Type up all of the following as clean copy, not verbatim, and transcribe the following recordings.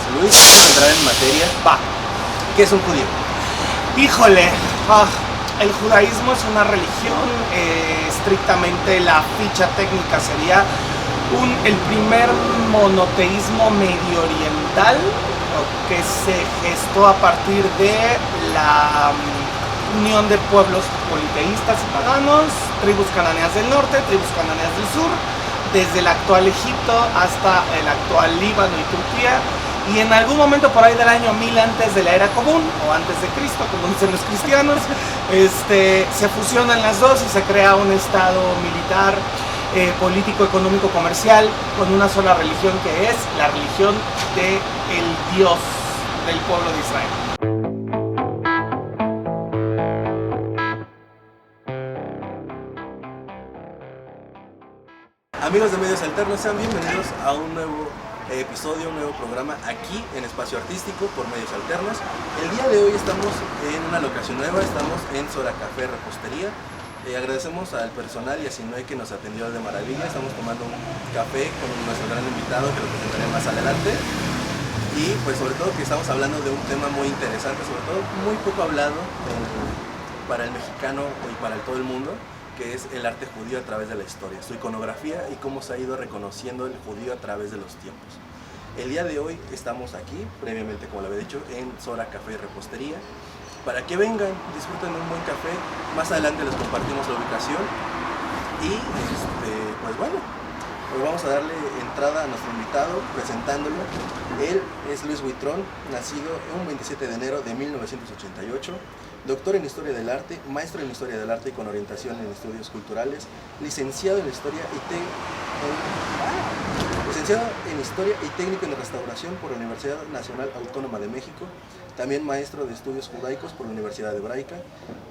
José Luis, vamos a entrar en materia. Va. ¿Qué es un judío? Híjole, el judaísmo es una religión, estrictamente la ficha técnica sería el primer monoteísmo medio oriental que se gestó a partir de la unión de pueblos politeístas y paganos, tribus cananeas del norte, tribus cananeas del sur, desde el actual Egipto hasta el actual Líbano y Turquía, y en algún momento por ahí del año 1000 antes de la era común, o antes de Cristo, como dicen los cristianos, se fusionan las dos y se crea un estado militar, político, económico, comercial, con una sola religión que es la religión del Dios del pueblo de Israel. Amigos de Medios Alternos, sean bienvenidos a un nuevo episodio, un nuevo programa aquí en Espacio Artístico por Medios Alternos. El día de hoy estamos en una locación nueva, estamos en Sora Café Repostería. Agradecemos al personal y a Sinue que nos atendió de maravilla. Estamos tomando un café con nuestro gran invitado que lo presentaré más adelante. Y pues sobre todo que estamos hablando de un tema muy interesante, sobre todo muy poco hablado para el mexicano y para todo el mundo, que es el arte judío a través de la historia, su iconografía y cómo se ha ido reconociendo el judío a través de los tiempos. El día de hoy estamos aquí, previamente como lo había dicho, en Sora Café y Repostería, para que vengan, disfruten un buen café. Más adelante les compartimos la ubicación y pues bueno, hoy vamos a darle entrada a nuestro invitado presentándolo. Él es Luis Huitrón, nacido un 27 de enero de 1988, doctor en Historia del Arte, maestro en Historia del Arte y con orientación en estudios culturales, licenciado en Historia y técnico en restauración por la Universidad Nacional Autónoma de México, también maestro de estudios judaicos por la Universidad Hebraica,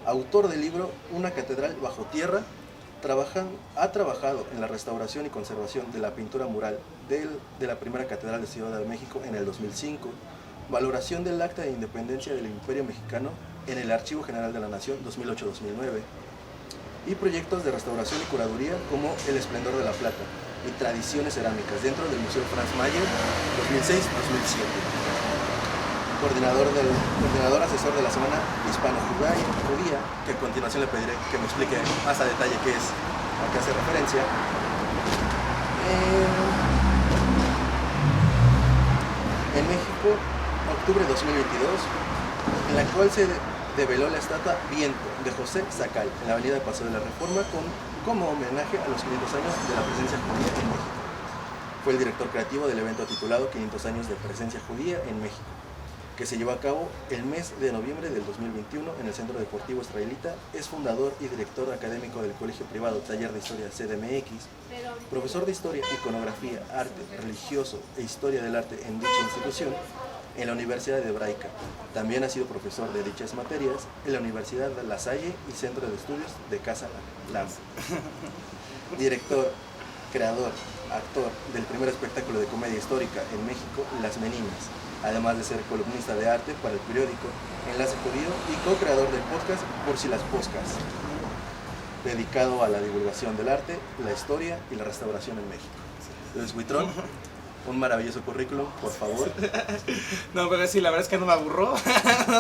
autor del libro Una catedral bajo tierra. Ha trabajado en la restauración y conservación de la pintura mural de la primera catedral de Ciudad de México en el 2005, valoración del Acta de Independencia del Imperio Mexicano en el Archivo General de la Nación 2008-2009, y proyectos de restauración y curaduría como El Esplendor de la Plata y Tradiciones Cerámicas dentro del Museo Franz Mayer 2006-2007. Coordinador asesor de la Semana Hispano-Judía, que a continuación le pediré que me explique más a detalle qué es, a qué hace referencia. En México, octubre de 2022, en la cual se develó la estatua Viento de José Sacal en la avenida Paso de la Reforma como homenaje a los 500 años de la presencia judía en México. Fue el director creativo del evento titulado 500 años de presencia judía en México, que se llevó a cabo el mes de noviembre del 2021 en el Centro Deportivo Israelita. Es fundador y director académico del Colegio Privado Taller de Historia CDMX, profesor de Historia, Iconografía, Arte Religioso e Historia del Arte en dicha institución en la Universidad Hebraica. También ha sido profesor de dichas materias en la Universidad de La Salle y Centro de Estudios de Casa Lanza. Director, creador, actor del primer espectáculo de comedia histórica en México, Las Meninas, además de ser columnista de arte para el periódico Enlace Judío y co-creador del podcast Por si las Poscas, dedicado a la divulgación del arte, la historia y la restauración en México. Luis Huitrón, un maravilloso currículum, por favor. No, pero sí, la verdad es que no me aburro,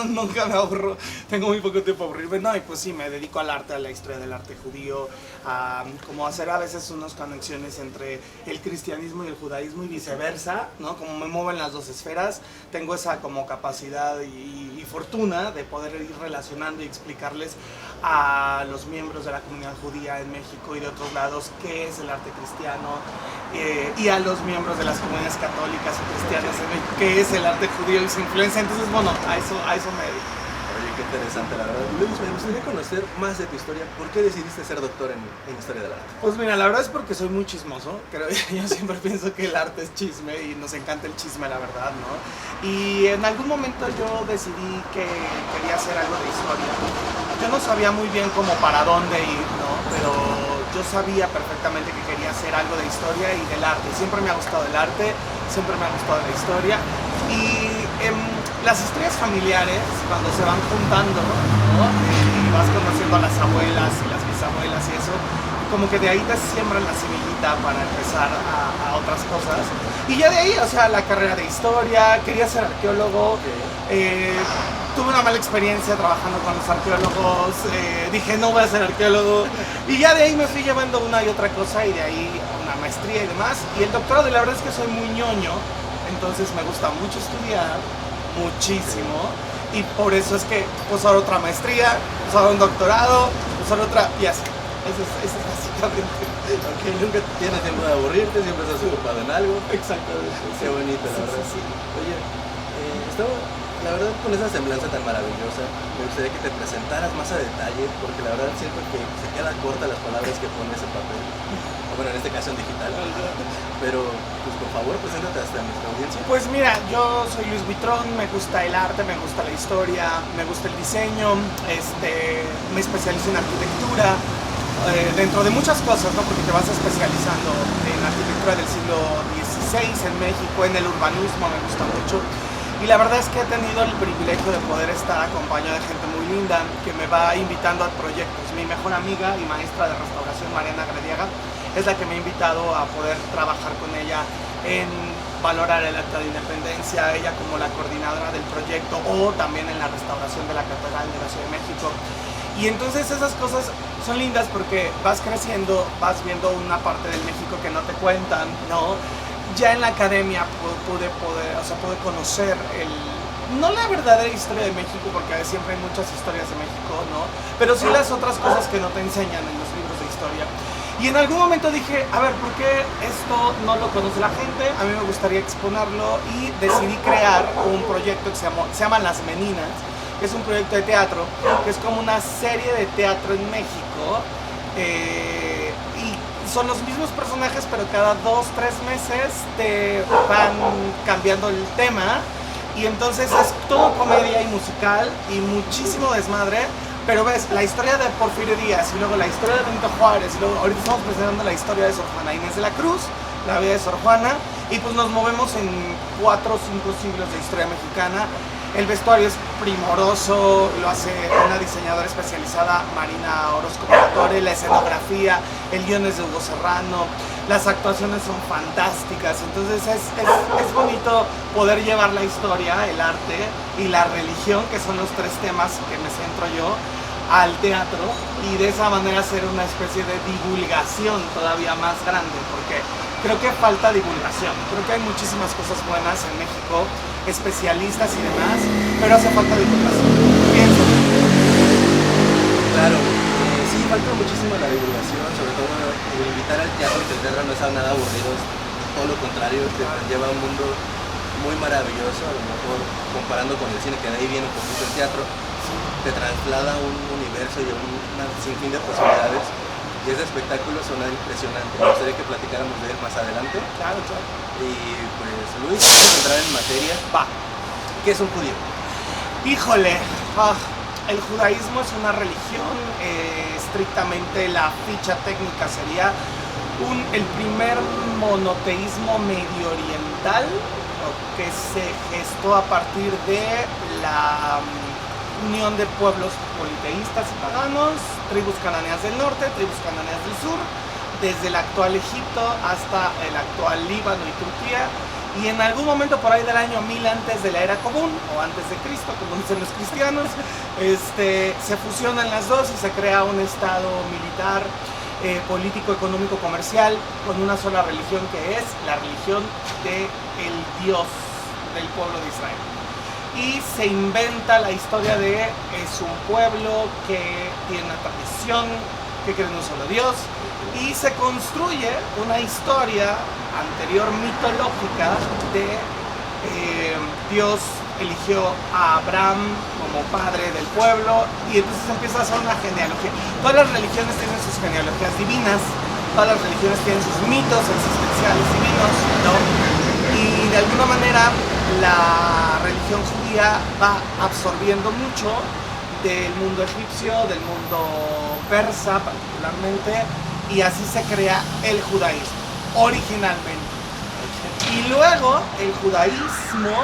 nunca me aburro, tengo muy poco tiempo a aburrirme, no, y pues sí, me dedico al arte, a la historia del arte judío, a como hacer a veces unas conexiones entre el cristianismo y el judaísmo y viceversa, ¿no? Como me muevo en las dos esferas, tengo esa como capacidad y fortuna de poder ir relacionando y explicarles a los miembros de la comunidad judía en México y de otros lados qué es el arte cristiano, y a los miembros de las comunidades católicas y cristianas en México qué es el arte judío y su influencia. Entonces, bueno, a eso me dedico. Oye, qué interesante, la verdad. Luis, me gustaría conocer más de tu historia. ¿Por qué decidiste ser doctor en Historia del Arte? Pues mira, la verdad es porque soy muy chismoso. Yo siempre pienso que el arte es chisme y nos encanta el chisme, la verdad, ¿no? Y en algún momento yo decidí que quería hacer algo de historia. Yo no sabía muy bien cómo para dónde ir, ¿no? Pero yo sabía perfectamente que quería hacer algo de historia y del arte. Siempre me ha gustado el arte, siempre me ha gustado la historia. Y las historias familiares, cuando se van juntando, ¿no? Y vas conociendo a las abuelas y las bisabuelas y eso, como que de ahí te siembran la semillita para empezar a otras cosas. Y ya de ahí, o sea, la carrera de historia, quería ser arqueólogo. Tuve una mala experiencia trabajando con los arqueólogos, dije no voy a ser arqueólogo, y ya de ahí me fui llevando una y otra cosa, y de ahí una maestría y demás, y el doctorado, y la verdad es que soy muy ñoño, entonces me gusta mucho estudiar, muchísimo, y por eso es que pues ahora otra maestría, pues ahora un doctorado, pues ahora otra, y así, eso es básicamente. Aunque nunca tienes tiempo de aburrirte, siempre estás ocupado en algo. Exactamente. Qué bonito, la verdad. Sí. Oye, la verdad, con esa semblanza tan maravillosa, me gustaría que te presentaras más a detalle, porque la verdad siento que se queda corta las palabras que pones en papel. O bueno, en este caso en digital. Pero, pues por favor, preséntate hasta nuestra audiencia. Pues mira, yo soy Luis Buitrón, me gusta el arte, me gusta la historia, me gusta el diseño, me especializo en arquitectura. Dentro de muchas cosas, ¿no? Porque te vas especializando en arquitectura del siglo XVI en México, en el urbanismo me gusta mucho. Y la verdad es que he tenido el privilegio de poder estar acompañado de gente muy linda que me va invitando a proyectos. Mi mejor amiga y maestra de restauración, Mariana Grediaga, es la que me ha invitado a poder trabajar con ella en valorar el Acta de Independencia, ella como la coordinadora del proyecto, o también en la restauración de la Catedral de la Ciudad de México. Y entonces esas cosas son lindas porque vas creciendo, vas viendo una parte del México que no te cuentan, ¿no? Ya en la academia pude conocer no la verdadera historia de México, porque siempre hay muchas historias de México, ¿no? Pero sí las otras cosas que no te enseñan en los libros de historia. Y en algún momento dije, a ver, ¿por qué esto no lo conoce la gente? A mí me gustaría exponerlo, y decidí crear un proyecto que se llama Las Meninas, que es un proyecto de teatro, que es como una serie de teatro en México, y son los mismos personajes, pero cada 2-3 meses te van cambiando el tema, y entonces es todo comedia y musical, y muchísimo desmadre, pero ves la historia de Porfirio Díaz, y luego la historia de Benito Juárez, y luego ahorita estamos presentando la historia de Sor Juana Inés de la Cruz, la vida de Sor Juana, y pues nos movemos en 4 o 5 siglos de historia mexicana. El vestuario es primoroso, lo hace una diseñadora especializada, Marina Orozco Paratore, la escenografía, el guion es de Hugo Serrano, las actuaciones son fantásticas, entonces es bonito poder llevar la historia, el arte y la religión, que son los 3 temas que me centro yo, al teatro, y de esa manera hacer una especie de divulgación todavía más grande, porque creo que falta divulgación, creo que hay muchísimas cosas buenas en México, especialistas y demás, pero hace falta divulgación. Pienso. Claro, sí, falta muchísimo la divulgación, sobre todo invitar al teatro, que el teatro no es nada aburrido, es todo lo contrario, te lleva a un mundo muy maravilloso, a lo mejor comparando con el cine, que de ahí viene un poquito el teatro, te traslada a un universo y a un sinfín de posibilidades. Y ese espectáculo suena impresionante. Me gustaría que platicáramos de él más adelante. Claro, claro. Y pues, Luis, vamos a entrar en materia. Va. ¿Qué es un judío? Híjole, el judaísmo es una religión, estrictamente la ficha técnica sería el primer monoteísmo medio oriental, que se gestó a partir de la unión de pueblos politeístas y paganos, tribus cananeas del norte, tribus cananeas del sur, desde el actual Egipto hasta el actual Líbano y Turquía, y en algún momento por ahí del año 1000 antes de la era común, o antes de Cristo, como dicen los cristianos, se fusionan las dos y se crea un estado militar, político, económico, comercial, con una sola religión, que es la religión del Dios del pueblo de Israel. Y se inventa la historia de es un pueblo que tiene una tradición, que cree en un solo Dios, y se construye una historia anterior mitológica de Dios eligió a Abraham como padre del pueblo, y entonces empieza a hacer una genealogía. Todas las religiones tienen sus genealogías divinas, todas las religiones tienen sus mitos existenciales divinos, ¿no? Y de alguna manera la religión judía va absorbiendo mucho del mundo egipcio, del mundo persa particularmente, y así se crea el judaísmo originalmente. Y luego el judaísmo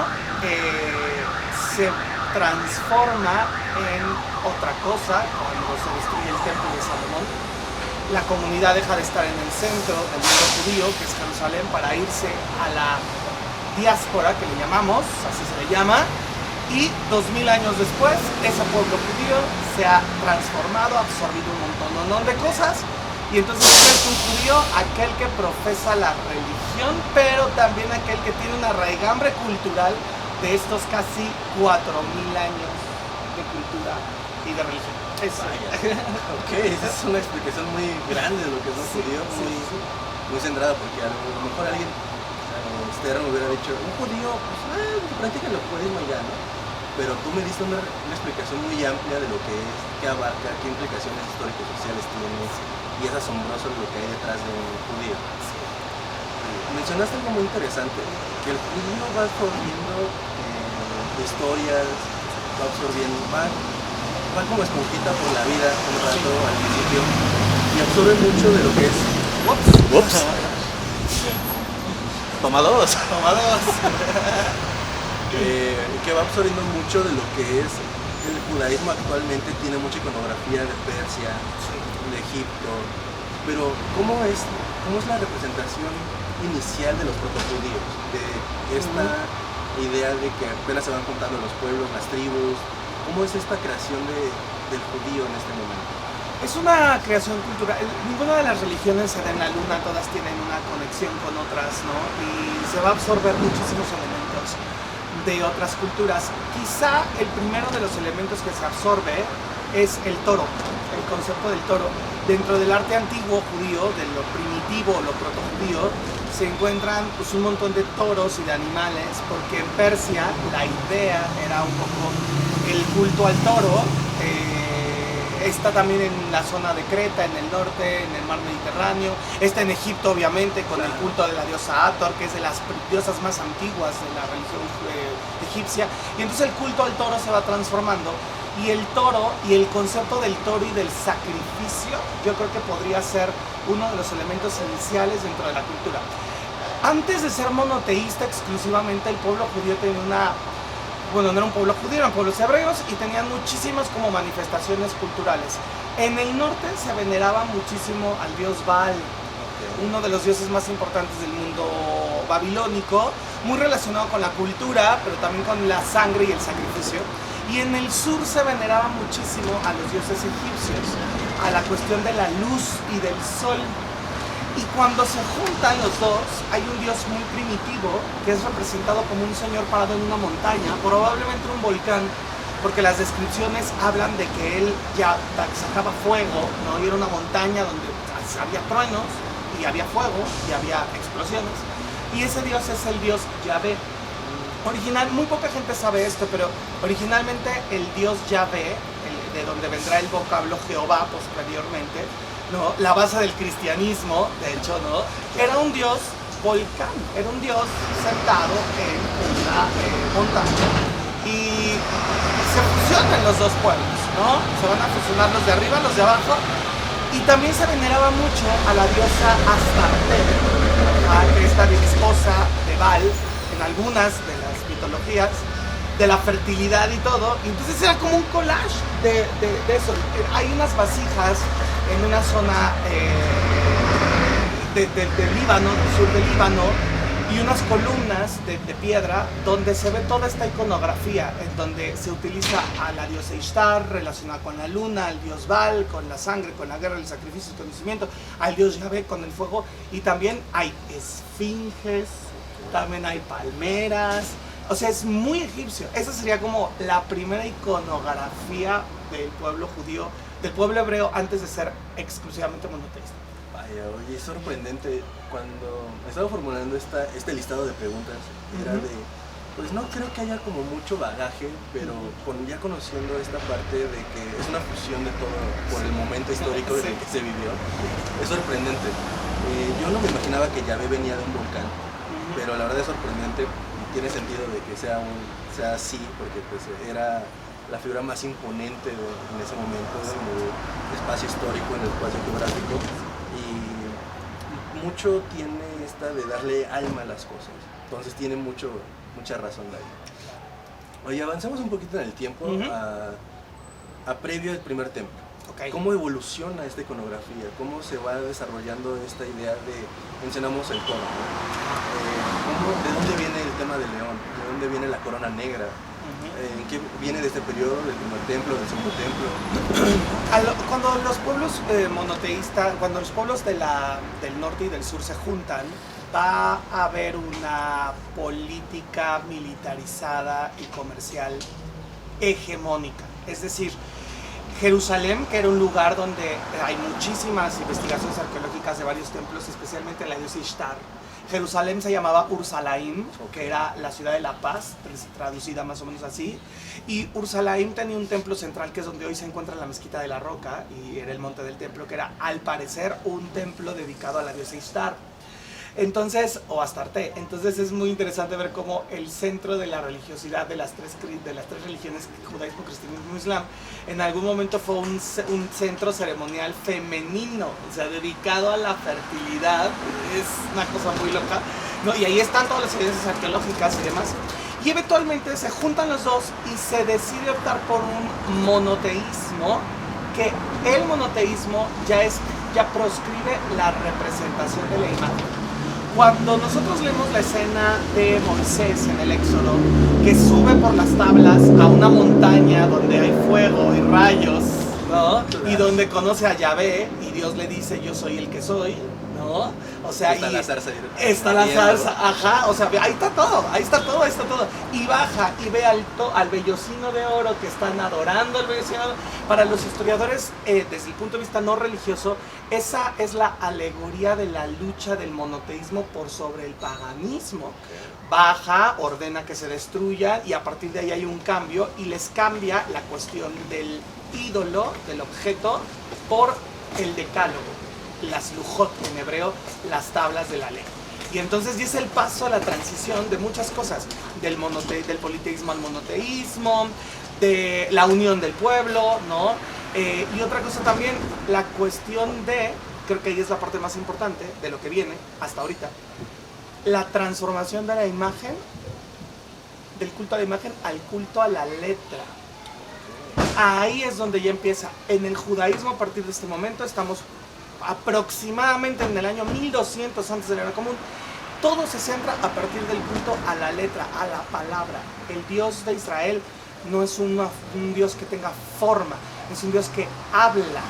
se transforma en otra cosa cuando se destruye el templo de Salomón, la comunidad deja de estar en el centro del mundo judío, que es Jerusalén, para irse a la diáspora, que le llamamos, así se le llama, y 2000 años después, ese pueblo judío se ha transformado, ha absorbido un montón de cosas, y entonces es un judío aquel que profesa la religión, pero también aquel que tiene una raigambre cultural de estos casi 4000 años de cultura y de religión. Ok, esa es una explicación muy grande de lo que es un judío, muy centrada, porque a lo mejor alguien externo me hubiera dicho, un judío, pues practica el judaísmo y ya, ¿no? Pero tú me diste una explicación muy amplia de lo que es, qué abarca, qué implicaciones históricas sociales tiene, y es asombroso lo que hay detrás de un judío. Mencionaste algo muy interesante, que el judío va absorbiendo historias, va absorbiendo, va como esponjita por la vida un rato al principio, y absorbe mucho de lo que es... ¡Ups! Toma dos. Que va absorbiendo mucho de lo que es el judaísmo actualmente. Tiene mucha iconografía de Persia, de Egipto, pero ¿cómo es la representación inicial de los protojudíos? De esta idea de que apenas se van juntando los pueblos, las tribus. ¿Cómo es esta creación del judío en este momento? Es una creación cultural. Ninguna de las religiones se da en la luna, todas tienen una conexión con otras, ¿no? Y se va a absorber muchísimos elementos de otras culturas. Quizá el primero de los elementos que se absorbe es el toro, el concepto del toro. Dentro del arte antiguo judío, de lo primitivo, lo protojudío, se encuentran pues, un montón de toros y de animales, porque en Persia la idea era un poco el culto al toro. Está también en la zona de Creta, en el norte, en el mar Mediterráneo. Está en Egipto, obviamente, con el culto de la diosa Hathor, que es de las diosas más antiguas de la religión egipcia. Y entonces el culto al toro se va transformando. Y el toro, y el concepto del toro y del sacrificio, yo creo que podría ser uno de los elementos iniciales dentro de la cultura. Antes de ser monoteísta exclusivamente, el pueblo judío tenía no era un pueblo judío, eran pueblos hebreos y tenían muchísimas como manifestaciones culturales. En el norte se veneraba muchísimo al dios Baal, uno de los dioses más importantes del mundo babilónico, muy relacionado con la cultura, pero también con la sangre y el sacrificio. Y en el sur se veneraba muchísimo a los dioses egipcios, a la cuestión de la luz y del sol. Y cuando se juntan los dos, hay un dios muy primitivo que es representado como un señor parado en una montaña, probablemente un volcán, porque las descripciones hablan de que él ya sacaba fuego, ¿no? Y era una montaña donde había truenos, y había fuego, y había explosiones. Y ese dios es el dios Yahvé. Muy poca gente sabe esto, pero originalmente el dios Yahvé, de donde vendrá el vocablo Jehová posteriormente, ¿no? La base del cristianismo, de hecho, ¿no? Era un dios volcán, era un dios sentado en una montaña, y se fusionan los dos pueblos, ¿no? Se van a fusionar los de arriba, los de abajo, y también se veneraba mucho a la diosa Astarte, que es la esposa de Baal en algunas de las mitologías, de la fertilidad y todo. Y entonces era como un collage de eso. Hay unas vasijas en una zona de Líbano, del sur de Líbano, y unas columnas de piedra donde se ve toda esta iconografía, en donde se utiliza a la diosa Ishtar relacionada con la luna, al dios Baal con la sangre, con la guerra, el sacrificio, el conocimiento, al dios Yahvé con el fuego, y también hay esfinges, también hay palmeras. O sea, es muy egipcio. Esa sería como la primera iconografía del pueblo judío, del pueblo hebreo, antes de ser exclusivamente monoteísta. Vaya, oye, es sorprendente. Cuando estaba formulando este listado de preguntas, era de, pues no creo que haya como mucho bagaje, pero ya conociendo esta parte de que es una fusión de todo por el momento histórico en el que se vivió, es sorprendente. Yo no me imaginaba que Yahvé venía de un volcán, pero la verdad es sorprendente. Tiene sentido de que sea así, porque pues era la figura más imponente en ese momento en el espacio histórico, en el espacio geográfico, y mucho tiene esta de darle alma a las cosas, entonces tiene mucha razón de ahí. Oye, avancemos un poquito en el tiempo a previo al primer templo. Okay. ¿Cómo evoluciona esta iconografía? ¿Cómo se va desarrollando esta idea de, mencionamos el toro, ¿no? ¿De dónde viene el tema del león? ¿De dónde viene la corona negra? ¿En qué viene de este periodo, del primer templo, del segundo templo? Cuando los pueblos monoteístas, cuando los pueblos del norte y del sur se juntan, va a haber una política militarizada y comercial hegemónica. Es decir, Jerusalén, que era un lugar donde hay muchísimas investigaciones arqueológicas de varios templos, especialmente la diosa Ishtar. Jerusalén se llamaba Ursalaim, que era la ciudad de la paz, traducida más o menos así. Y Ursalaim tenía un templo central, que es donde hoy se encuentra la mezquita de la Roca, y era el monte del templo, que era al parecer un templo dedicado a la diosa Ishtar. Entonces, o Astarte. Entonces es muy interesante ver cómo el centro de la religiosidad de las tres religiones, judaísmo, cristianismo y islam, en algún momento fue un centro ceremonial femenino, o sea, dedicado a la fertilidad. Es una cosa muy loca, ¿no? Y ahí están todas las evidencias arqueológicas y demás. Y eventualmente se juntan los dos y se decide optar por un monoteísmo, que el monoteísmo ya proscribe la representación de la imagen. Cuando nosotros leemos la escena de Moisés en el Éxodo, que sube por las tablas a una montaña donde hay fuego y rayos, ¿no? Claro. Y donde conoce a Yahvé y Dios le dice, yo soy el que soy, ¿no? O sea, está la zarza. Está la zarza, ajá, o sea, ahí está todo. Y baja y ve al vellocino de oro, que están adorando al vellocino de oro. Para los historiadores, desde el punto de vista no religioso, esa es la alegoría de la lucha del monoteísmo por sobre el paganismo. Okay. Baja, ordena que se destruya, y a partir de ahí hay un cambio, y les cambia la cuestión del ídolo, del objeto, por el decálogo. Las lujot en hebreo, las tablas de la ley. Y entonces es el paso a la transición de muchas cosas, del politeísmo al monoteísmo, de la unión del pueblo, ¿no? Y otra cosa también, la cuestión de, creo que ahí es la parte más importante de lo que viene hasta ahorita, la transformación de la imagen, del culto a la imagen al culto a la letra. Ahí es donde ya empieza. En el judaísmo, a partir de este momento, estamos aproximadamente en el año 1200 antes de la era común. Todo se centra a partir del culto a la letra, a la palabra. El Dios de Israel no es un Dios que tenga forma, es un Dios que habla.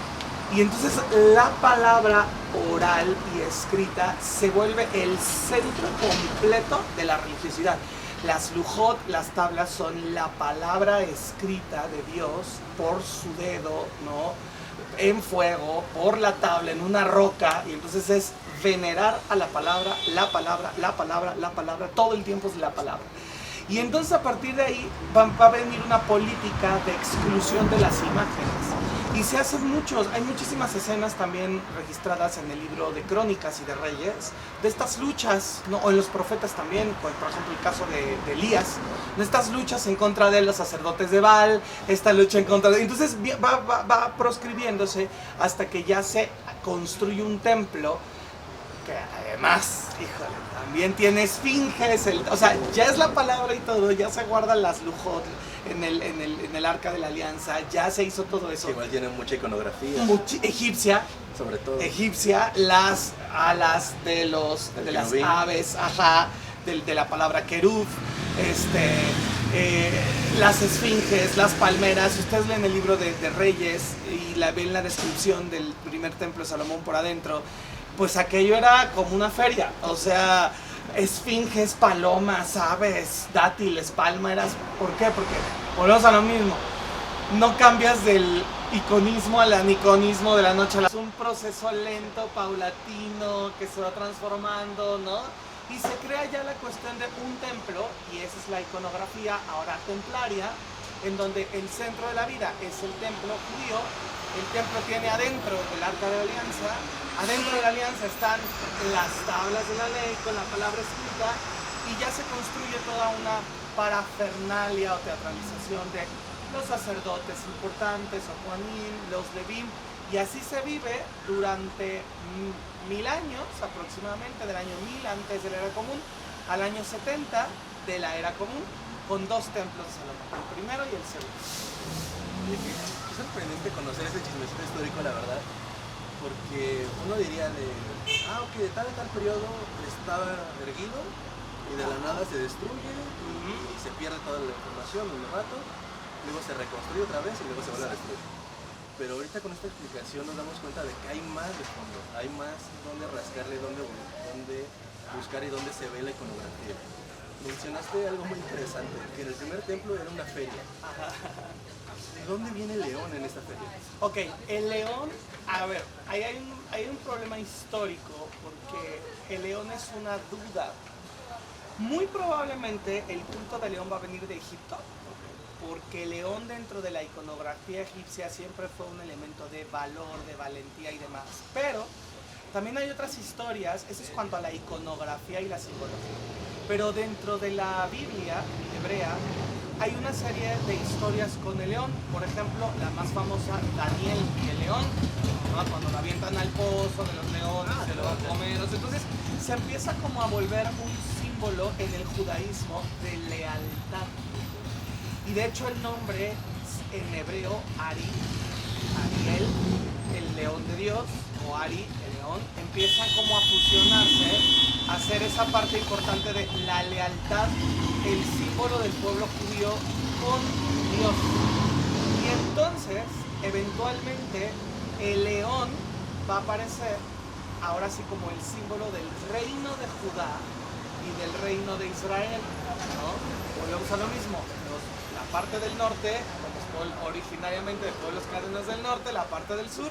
Y entonces la palabra oral y escrita se vuelve el centro completo de la religiosidad. Las lujot, las tablas, son la palabra escrita de Dios por su dedo, ¿no? En fuego, por la tabla, en una roca. Y entonces es venerar a la palabra, la palabra, la palabra, la palabra. Todo el tiempo es la palabra. Y entonces a partir de ahí va a venir una política de exclusión de las imágenes. Y se hacen hay muchísimas escenas también registradas en el libro de Crónicas y de Reyes, de estas luchas, ¿no? O en los profetas también, por ejemplo el caso de Elías, de estas luchas en contra de los sacerdotes de Baal, esta lucha en contra de... Entonces va proscribiéndose hasta que ya se construye un templo, que además, híjole, también tiene esfinges, o sea, ya es la palabra y todo, ya se guardan las lujot en el Arca de la Alianza, ya se hizo todo eso. Igual tiene mucha iconografía. Egipcia. Sobre todo. Egipcia, las alas de las aves, ajá, de la palabra querub, las esfinges, las palmeras. Si ustedes leen el libro de Reyes y ven la descripción del primer templo de Salomón por adentro, pues aquello era como una feria, o sea, esfinges, palomas, aves, dátiles, palmeras. ¿Por qué? Porque volvemos a lo mismo, no cambias del iconismo al aniconismo de la noche a la... Es un proceso lento, paulatino, que se va transformando, ¿no? Y se crea ya la cuestión de un templo, y esa es la iconografía ahora templaria, en donde el centro de la vida es el templo judío. El templo tiene adentro el Arca de la Alianza. Adentro de la Alianza están las tablas de la ley con la palabra escrita, y ya se construye toda una parafernalia o teatralización de los sacerdotes importantes, o Juanín, los Levín, y así se vive durante 1000 años aproximadamente, del año 1000 antes de la era común al año 70 de la era común, con dos templos de Salomón, el primero y el segundo. Es sorprendente conocer ese chismecito histórico, la verdad, porque uno diría ok, de tal periodo estaba erguido y de la nada se destruye y se pierde toda la información un rato, luego se reconstruye otra vez y luego se vuelve a destruir. Pero ahorita con esta explicación nos damos cuenta de que hay más de fondo, hay más donde rascarle, donde buscar y donde se ve la iconografía. Mencionaste algo muy interesante, que en el primer templo era una feria. ¿De dónde viene el león en esta feria? Ok, el león, a ver, hay un problema histórico porque el león es una duda. Muy probablemente el culto del león va a venir de Egipto, porque el león dentro de la iconografía egipcia siempre fue un elemento de valor, de valentía y demás. Pero también hay otras historias, eso es cuanto a la iconografía y la simbología. Pero dentro de la Biblia hebrea hay una serie de historias con el león. Por ejemplo, la más famosa, Daniel y el león, ¿no? Cuando lo avientan al pozo de los leones, se lo van a comer. Entonces se empieza como a volver un símbolo en el judaísmo de lealtad. Y de hecho el nombre en hebreo, Ariel, el león de Dios, o Ari, el león, empiezan como a fusionarse, a hacer esa parte importante de la lealtad, el símbolo del pueblo judío con Dios. Y entonces, eventualmente, el león va a aparecer ahora sí como el símbolo del reino de Judá y del reino de Israel, ¿no? Volvemos a lo mismo. La parte del norte, como originariamente de pueblos cánones del norte, la parte del sur,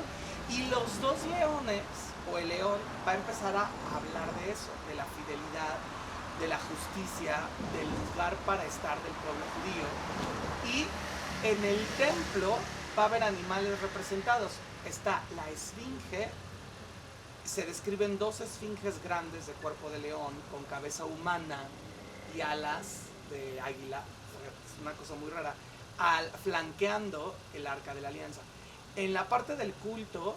y los dos leones, o el león, va a empezar a hablar de eso, de la fidelidad, de la justicia, del lugar para estar del pueblo judío. Y en el templo va a haber animales representados. Está la esfinge, se describen dos esfinges grandes de cuerpo de león, con cabeza humana y alas de águila. Es una cosa muy rara, flanqueando el arca de la alianza. En la parte del culto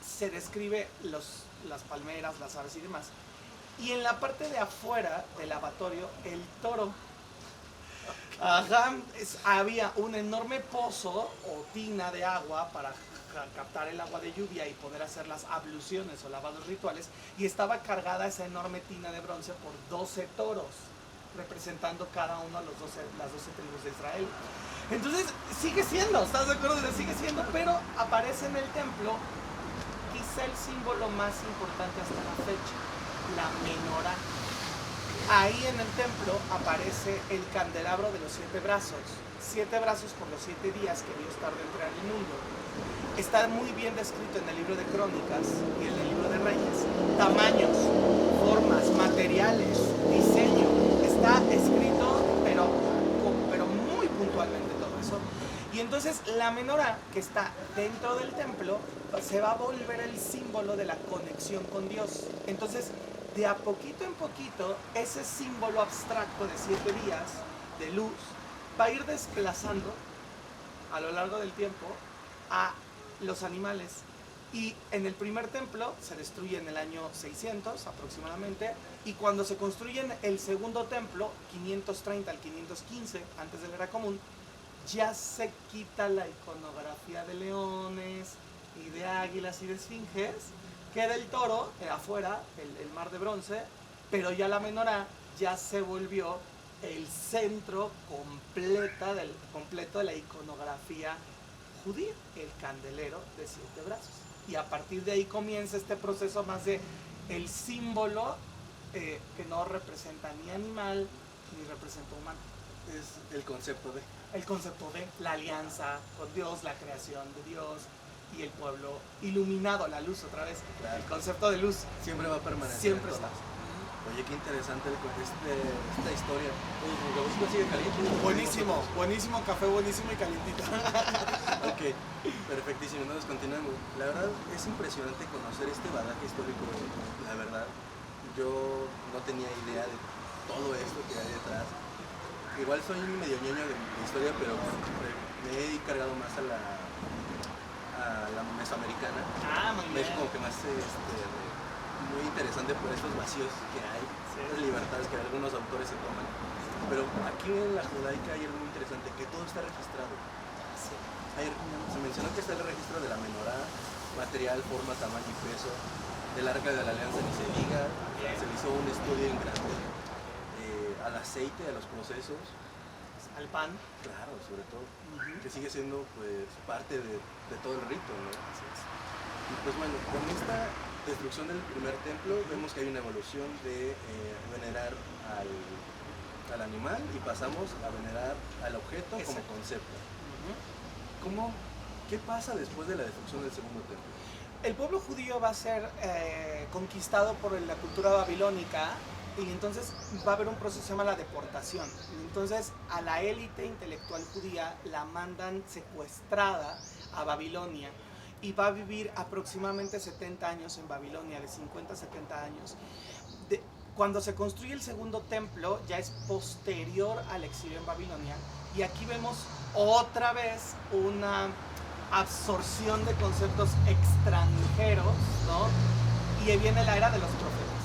se describe las palmeras, las aves y demás. Y en la parte de afuera del lavatorio, el toro. Había un enorme pozo o tina de agua para captar el agua de lluvia y poder hacer las abluciones o lavados rituales. Y estaba cargada esa enorme tina de bronce por 12 toros, representando cada uno de las 12 tribus de Israel. Entonces sigue siendo, ¿estás de acuerdo? Sigue siendo, pero aparece en el templo quizá el símbolo más importante hasta la fecha, la menorá. Ahí en el templo aparece el candelabro de los 7 brazos. 7 brazos por los 7 días que Dios tardó en crear el mundo. Está muy bien descrito en el libro de Crónicas y en el libro de Reyes. Tamaños, formas, materiales, diseño. Está escrito, pero muy puntualmente todo eso. Y entonces la menorá, que está dentro del templo, se va a volver el símbolo de la conexión con Dios. Entonces, de a poquito en poquito, ese símbolo abstracto de 7 días de luz va a ir desplazando a lo largo del tiempo a los animales. Y en el primer templo se destruye en el año 600 aproximadamente, y cuando se construye el segundo templo, 530 al 515 antes de la era común, ya se quita la iconografía de leones y de águilas y de esfinges, queda el toro afuera, el mar de bronce, pero ya la menorá ya se volvió el centro completo de la iconografía judía, el candelero de 7 brazos. Y a partir de ahí comienza este proceso más de el símbolo que no representa ni animal ni representa humano. Es el concepto de La alianza con Dios, la creación de Dios y el pueblo iluminado, la luz otra vez. Claro. El concepto de luz siempre va a permanecer. Siempre está. Oye, qué interesante esta historia. Oye, ¿el cafecito sigue caliente? Buenísimo, buenísimo café, buenísimo y calientito. Ok, perfectísimo, entonces continuamos. La verdad es impresionante conocer este bagaje histórico, la verdad. Yo no tenía idea de todo esto que hay detrás. Igual soy medio ñoño de historia, pero me he cargado más a la mesoamericana. Muy bien. Es como que más muy interesante por estos vacíos que hay, las libertades que algunos autores se toman. Pero aquí en la judaica hay algo muy interesante, que todo está registrado. Sí. Se mencionó que está el registro de la menorá, material, forma, tamaño y peso, del arca de la alianza ni se diga, se hizo un estudio en grande, al aceite, a los procesos, al pan, claro, sobre todo, que sigue siendo pues parte de todo el rito, ¿no? Y pues bueno, con esta destrucción del primer templo vemos que hay una evolución de venerar al animal y pasamos a venerar al objeto como concepto. ¿Qué pasa después de la destrucción del segundo templo? El pueblo judío va a ser conquistado por la cultura babilónica y entonces va a haber un proceso que se llama la deportación. Entonces a la élite intelectual judía la mandan secuestrada a Babilonia y va a vivir aproximadamente 70 años en Babilonia, de 50 a 70 años. Cuando se construye el segundo templo ya es posterior al exilio en Babilonia y aquí vemos otra vez una absorción de conceptos extranjeros, ¿no? Y ahí viene la era de los profetas,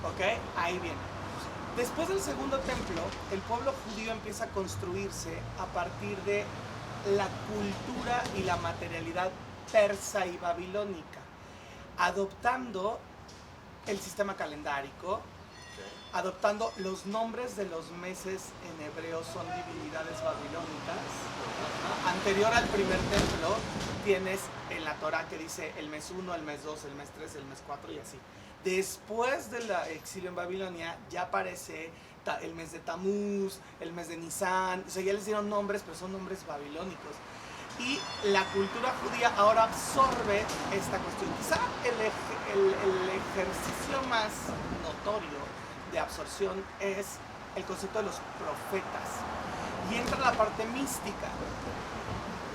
¿ok? Ahí viene. Después del segundo templo, el pueblo judío empieza a construirse a partir de la cultura y la materialidad persa y babilónica, adoptando el sistema calendárico, adoptando los nombres de los meses en hebreo son divinidades babilónicas. Anterior al primer templo tienes en la Torah que dice el mes 1, el mes 2, el mes 3, el mes 4 y así. Después del exilio en Babilonia ya aparece el mes de Tamuz, el mes de Nisan, o sea, ya les dieron nombres, pero son nombres babilónicos. Y la cultura judía ahora absorbe esta cuestión. Quizá el ejercicio más notorio de absorción es el concepto de los profetas. Y entra la parte mística.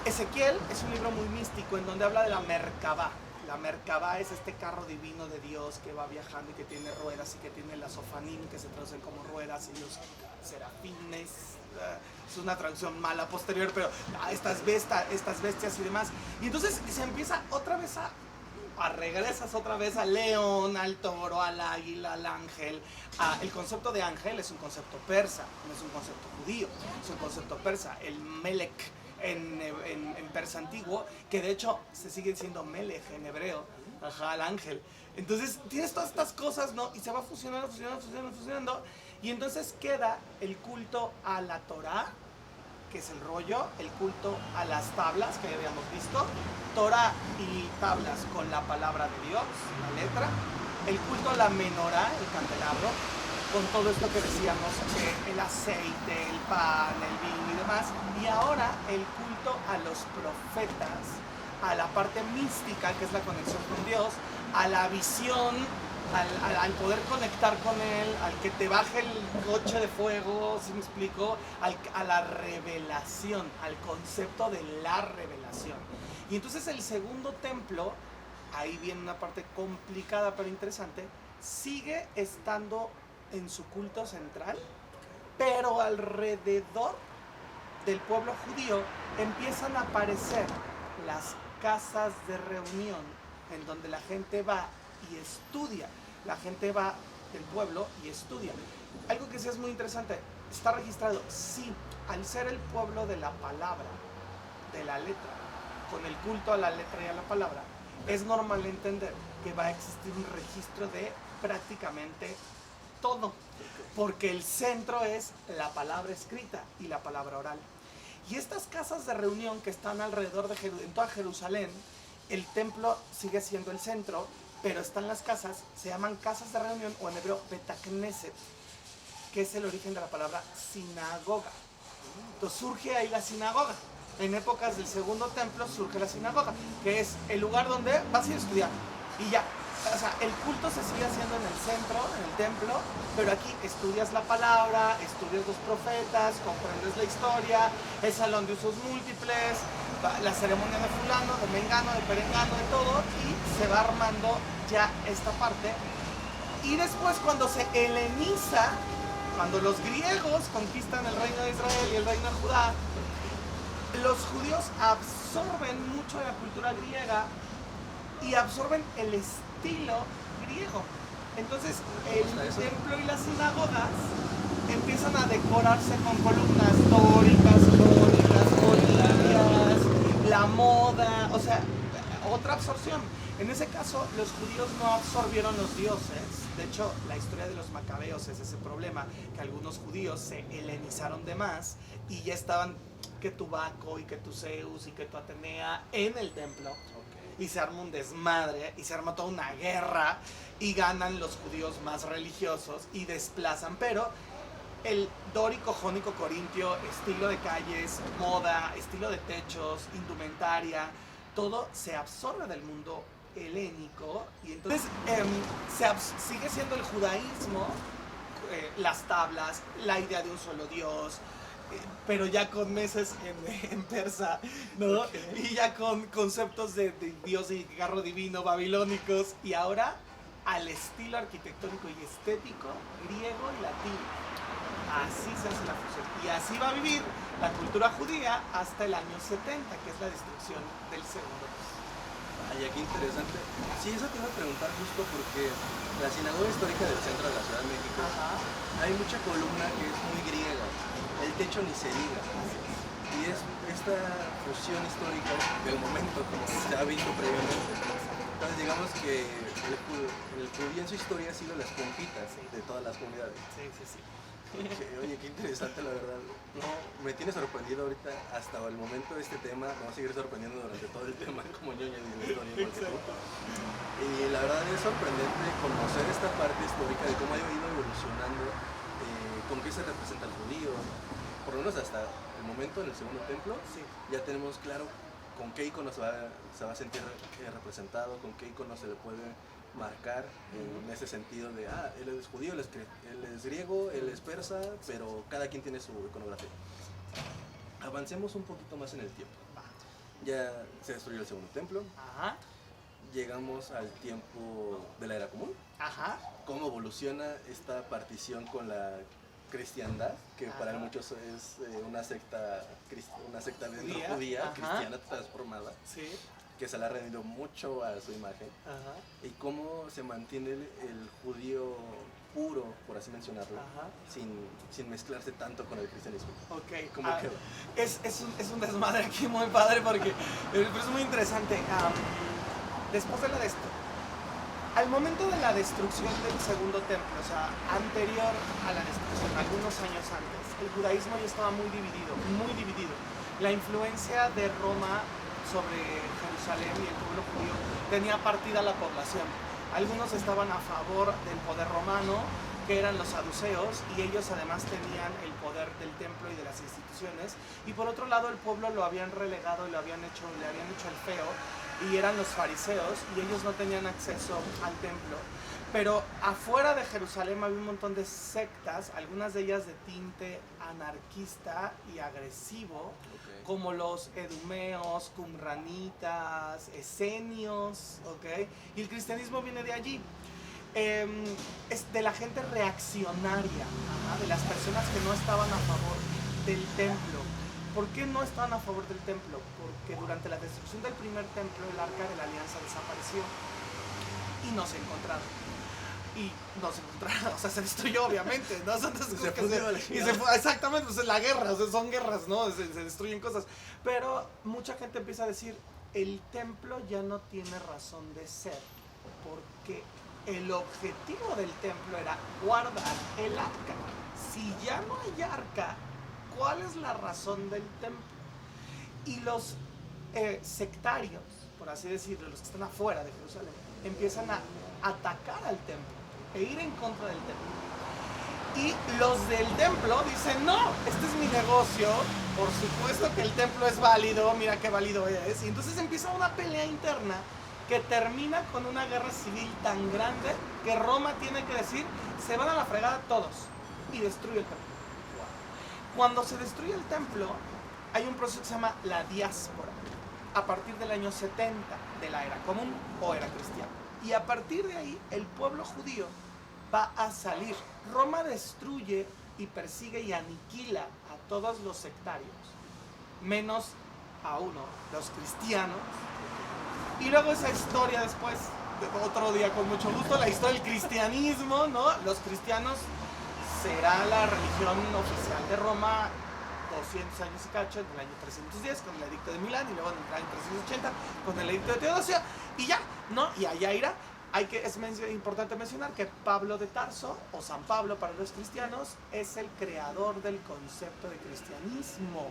Ezequiel es un libro muy místico en donde habla de la Merkabah. La Merkabah es este carro divino de Dios que va viajando y que tiene ruedas y que tiene las ofanim que se traducen como ruedas y los serafines. Es una traducción mala posterior, pero estas bestias y demás. Y entonces se empieza otra vez regresas otra vez al león, al toro, al águila, al ángel. El concepto de ángel es un concepto persa, no es un concepto judío, es un concepto persa. El melech en persa antiguo, que de hecho se sigue diciendo melech en hebreo, al ángel. Entonces tienes todas estas cosas, ¿no? Y se va fusionando. Y entonces queda el culto a la Torá, que es el rollo, el culto a las tablas que ya habíamos visto, Torah y tablas con la palabra de Dios, la letra, el culto a la menorá, el candelabro, con todo esto que decíamos, el aceite, el pan, el vino y demás, y ahora el culto a los profetas, a la parte mística, que es la conexión con Dios, a la visión, al poder conectar con Él, al que te baje el coche de fuego, ¿sí me explico? A la revelación, al concepto de la revelación. Y entonces el segundo templo, ahí viene una parte complicada pero interesante, sigue estando en su culto central, pero alrededor del pueblo judío empiezan a aparecer las casas de reunión en donde la gente va y estudia. La gente va del pueblo y estudia. Algo que sí es muy interesante, está registrado, sí, al ser el pueblo de la palabra, de la letra, con el culto a la letra y a la palabra, es normal entender que va a existir un registro de prácticamente todo, porque el centro es la palabra escrita y la palabra oral. Y estas casas de reunión que están alrededor de en toda Jerusalén, el templo sigue siendo el centro, pero están las casas, se llaman casas de reunión, o en hebreo Betakneset, que es el origen de la palabra sinagoga. Entonces surge ahí la sinagoga. En épocas del segundo templo surge la sinagoga, que es el lugar donde vas a ir a estudiar. Y ya, o sea, el culto se sigue haciendo en el centro, en el templo, pero aquí estudias la palabra, estudias los profetas, comprendes la historia, el salón de usos múltiples, la ceremonia de fulano, de mengano, de perengano, de todo, y se va armando ya esta parte. Y después cuando se heleniza, cuando los griegos conquistan el reino de Israel y el reino de Judá, los judíos absorben mucho de la cultura griega y absorben el estilo griego. Entonces el templo y las sinagogas empiezan a decorarse con columnas dóricas, jónicas, ordinarias, otra absorción. En ese caso, los judíos no absorbieron los dioses. De hecho, la historia de los macabeos es ese problema, que algunos judíos se helenizaron de más y ya estaban que tu Baco y que tu Zeus y que tu Atenea en el templo. Y se arma un desmadre y se arma toda una guerra y ganan los judíos más religiosos y desplazan. Pero el dórico, jónico, corintio, estilo de calles, moda, estilo de techos, indumentaria, todo se absorbe del mundo helénico y entonces sigue siendo el judaísmo, las tablas, la idea de un solo Dios, pero ya con meses en persa, ¿no? Okay. Y ya con conceptos de Dios y carro divino babilónicos y ahora al estilo arquitectónico y estético griego y latino. Así se hace la fusión. Y así va a vivir la cultura judía hasta el año 70, que es la destrucción del segundo. Ay, qué interesante. Sí, eso te iba a preguntar justo porque la sinagoga histórica del centro de la Ciudad de México, hay mucha columna que es muy griega. El techo ni se diga. Y es esta fusión histórica del momento, como se ha visto previamente. Entonces digamos que el judío en su historia ha sido las pompitas de todas las comunidades. Sí, sí, sí. Oye, qué interesante la verdad. No, me tiene sorprendido ahorita hasta el momento de este tema. Me va a seguir sorprendiendo durante todo el tema como ñoña de la historia. Y la verdad es sorprendente conocer esta parte histórica de cómo ha ido evolucionando, con qué se representa el judío. Por lo menos hasta el momento en el segundo templo, ya tenemos claro con qué icono se va a sentir representado, con qué icono se le puede marcar en ese sentido de, él es judío, él es griego, él es persa, pero cada quien tiene su iconografía. Avancemos un poquito más en el tiempo. Ya se destruyó el segundo templo. Ajá. Llegamos al tiempo de la era común. Ajá. ¿Cómo evoluciona esta partición con la cristiandad, que para muchos es una secta judía cristiana transformada, que se le ha rendido mucho a su imagen, y cómo se mantiene el judío puro, por así mencionarlo, sin mezclarse tanto con el cristianismo. Ok, ¿Cómo queda? Es un desmadre aquí muy padre porque es muy interesante. Después de al momento de la destrucción del segundo templo, o sea, anterior a la destrucción, algunos años antes, el judaísmo ya estaba muy dividido, muy dividido. La influencia de Roma sobre Jerusalén y el pueblo judío tenía partida la población. Algunos estaban a favor del poder romano, que eran los saduceos, y ellos además tenían el poder del templo y de las instituciones, y por otro lado el pueblo lo habían relegado y le habían hecho el feo, y eran los fariseos, y ellos no tenían acceso al templo. Pero afuera de Jerusalén había un montón de sectas, algunas de ellas de tinte anarquista y agresivo, como los edumeos, qumranitas, esenios, y el cristianismo viene de allí. Es de la gente reaccionaria, de las personas que no estaban a favor del templo. ¿Por qué no estaban a favor del templo? Porque durante la destrucción del primer templo el arca de la alianza desapareció y no se encontraron. O sea, se destruyó obviamente, ¿no? Exactamente, pues es la guerra, o sea, son guerras, ¿no? Se destruyen cosas. Pero mucha gente empieza a decir, el templo ya no tiene razón de ser, porque el objetivo del templo era guardar el arca. Si ya no hay arca, ¿cuál es la razón del templo? Y los sectarios, por así decirlo, los que están afuera de Jerusalén, empiezan a atacar al templo e ir en contra del templo. Y los del templo dicen, no, este es mi negocio, por supuesto que el templo es válido, mira qué válido es. Y entonces empieza una pelea interna que termina con una guerra civil tan grande que Roma tiene que decir, se van a la fregada todos, y destruye el templo. Cuando se destruye el templo, hay un proceso que se llama la diáspora, a partir del año 70 de la era común o era cristiana. Y a partir de ahí, el pueblo judío va a salir. Roma destruye y persigue y aniquila a todos los sectarios, menos a uno, los cristianos. Y luego esa historia después, otro día con mucho gusto, la historia del cristianismo, ¿no? Los cristianos será la religión oficial de Roma 200 años y cacho, en el año 310 con el edicto de Milán, y luego en el año 380 con el edicto de Teodosio, y ya, ¿no? Y allá irá. Es importante mencionar que Pablo de Tarso, o San Pablo para los cristianos, es el creador del concepto de cristianismo.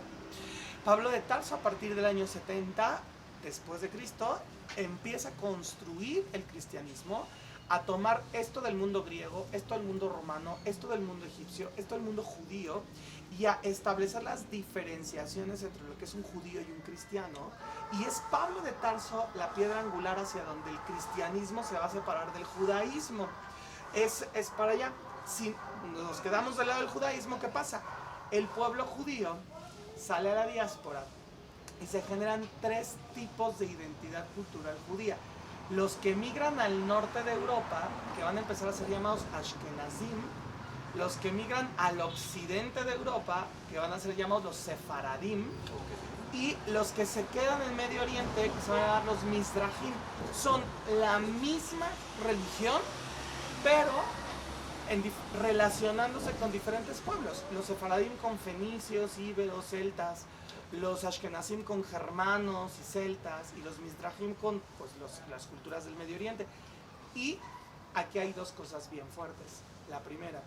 Pablo de Tarso, a partir del año 70 después de Cristo, empieza a construir el cristianismo, a tomar esto del mundo griego, esto del mundo romano, esto del mundo egipcio, esto del mundo judío, y a establecer las diferenciaciones entre lo que es un judío y un cristiano. Y es Pablo de Tarso la piedra angular hacia donde el cristianismo se va a separar del judaísmo. Es para allá. Si nos quedamos del lado del judaísmo, ¿qué pasa? El pueblo judío sale a la diáspora y se generan tres tipos de identidad cultural judía. Los que emigran al norte de Europa, que van a empezar a ser llamados Ashkenazim, los que emigran al occidente de Europa, que van a ser llamados los Sefaradim, y los que se quedan en Medio Oriente, que se van a llamar los Mizrahim. Son la misma religión, pero relacionándose con diferentes pueblos. Los Sefaradim con fenicios, íberos, celtas, los Ashkenazim con germanos y celtas, y los Mizrahim con pues, las culturas del Medio Oriente. Y aquí hay dos cosas bien fuertes. La primera,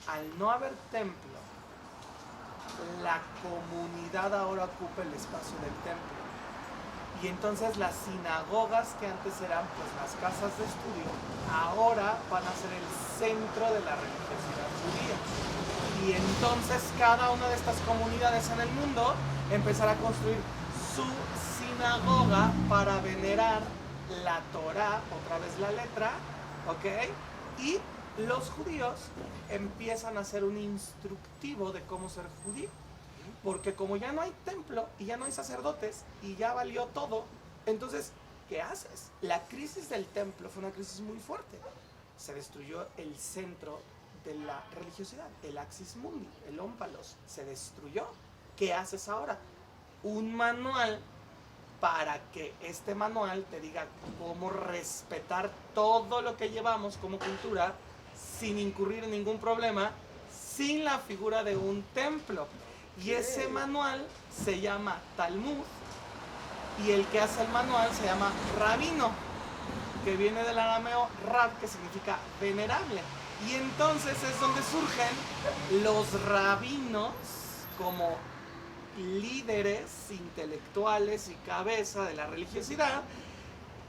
al no haber templo, la comunidad ahora ocupa el espacio del templo. Y entonces las sinagogas, que antes eran pues las casas de estudio, ahora van a ser el centro de la religiosidad judía. Y entonces cada una de estas comunidades en el mundo empezará a construir su sinagoga para venerar la Torá, otra vez la letra, ¿ok? Y los judíos empiezan a hacer un instructivo de cómo ser judío. Porque como ya no hay templo y ya no hay sacerdotes y ya valió todo, entonces, ¿qué haces? La crisis del templo fue una crisis muy fuerte. Se destruyó el centro de la religiosidad, el Axis Mundi, el ómpalos, se destruyó. ¿Qué haces ahora? Un manual para que este manual te diga cómo respetar todo lo que llevamos como cultura sin incurrir en ningún problema, sin la figura de un templo. Y ese manual se llama Talmud, y el que hace el manual se llama rabino, que viene del arameo rab, que significa venerable. Y entonces es donde surgen los rabinos como líderes intelectuales y cabeza de la religiosidad,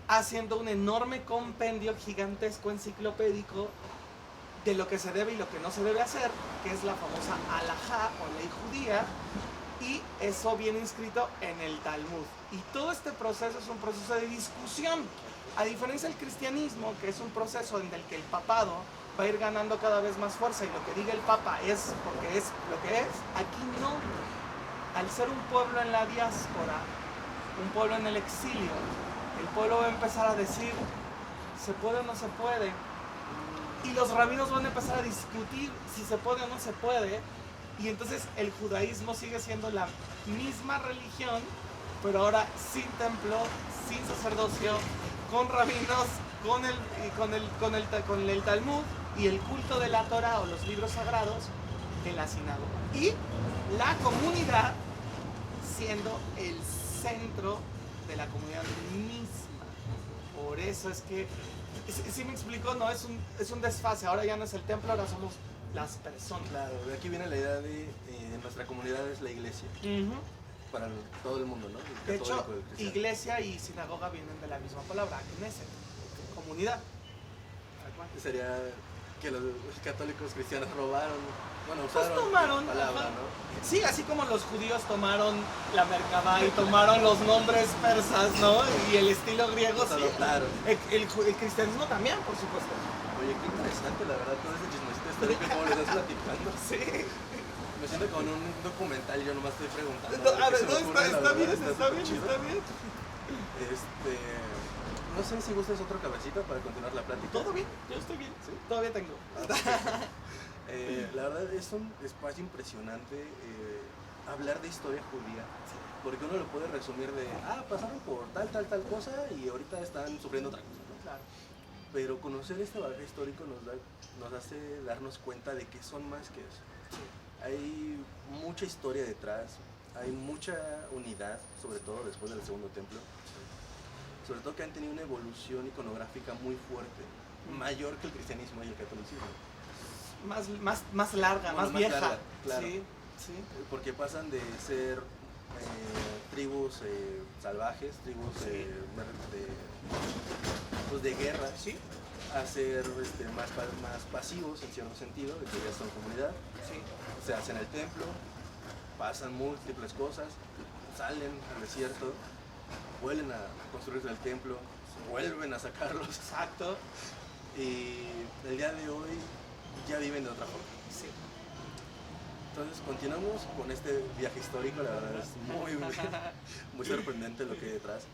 haciendo un enorme compendio gigantesco enciclopédico de lo que se debe y lo que no se debe hacer, que es la famosa halajá o ley judía, y eso viene inscrito en el Talmud. Y todo este proceso es un proceso de discusión, a diferencia del cristianismo, que es un proceso en el que el papado va a ir ganando cada vez más fuerza y lo que diga el papa es porque es lo que es. Aquí no. Al ser un pueblo en la diáspora, un pueblo en el exilio, el pueblo va a empezar a decir, ¿se puede o no se puede? Y los rabinos van a empezar a discutir si se puede o no se puede. Y entonces el judaísmo sigue siendo la misma religión, pero ahora sin templo, sin sacerdocio, con rabinos, con el Talmud y el culto de la Torah o los libros sagrados en la sinagoga. Y la comunidad siendo el centro de la comunidad misma. Por eso es que, si me explico, no es un desfase. Ahora ya no es el templo, ahora somos las personas. Claro, de aquí viene la idea de nuestra comunidad es la iglesia. Para todo el mundo, ¿no? De hecho, iglesia y sinagoga vienen de la misma palabra, Knesset, comunidad. Sería que los católicos cristianos robaron, bueno, usaron pues tomaron, la palabra, ¿no? Sí, así como los judíos tomaron la Merkabah y tomaron los nombres persas, ¿no? Y el estilo griego, los adoptaron. El cristianismo también, por supuesto. Oye, qué interesante, la verdad, todo ese chismecito histórico como lo estás platicando. Sí. Me siento con un documental, yo nomás estoy preguntando. A ver, está bien. No sé si gustas otro cabecito para continuar la plática. Todo bien, yo estoy bien, sí. Todavía tengo. La verdad es un espacio impresionante hablar de historia judía, porque uno lo puede resumir de, pasaron por tal cosa y ahorita están sufriendo otra cosa, ¿no? Claro. Pero conocer este bagaje histórico nos hace darnos cuenta de que son más que eso. Sí. hay mucha historia detrás, hay mucha unidad, sobre todo después del segundo templo. Sobre todo que han tenido una evolución iconográfica muy fuerte, mayor que el cristianismo y el catolicismo. Más larga, Bueno, más vieja. larga, claro. Sí, sí. Porque pasan de ser tribus salvajes, tribus Sí. pues de guerra, Sí, a ser más pasivos en cierto sentido, de que ya son comunidad. sí. Se hacen el templo, pasan múltiples cosas, salen al desierto, vuelven a construir el templo, vuelven a sacarlos Exacto. y el día de hoy ya viven de otra forma. Sí. Entonces continuamos con este viaje histórico, la verdad es muy sorprendente lo que hay detrás.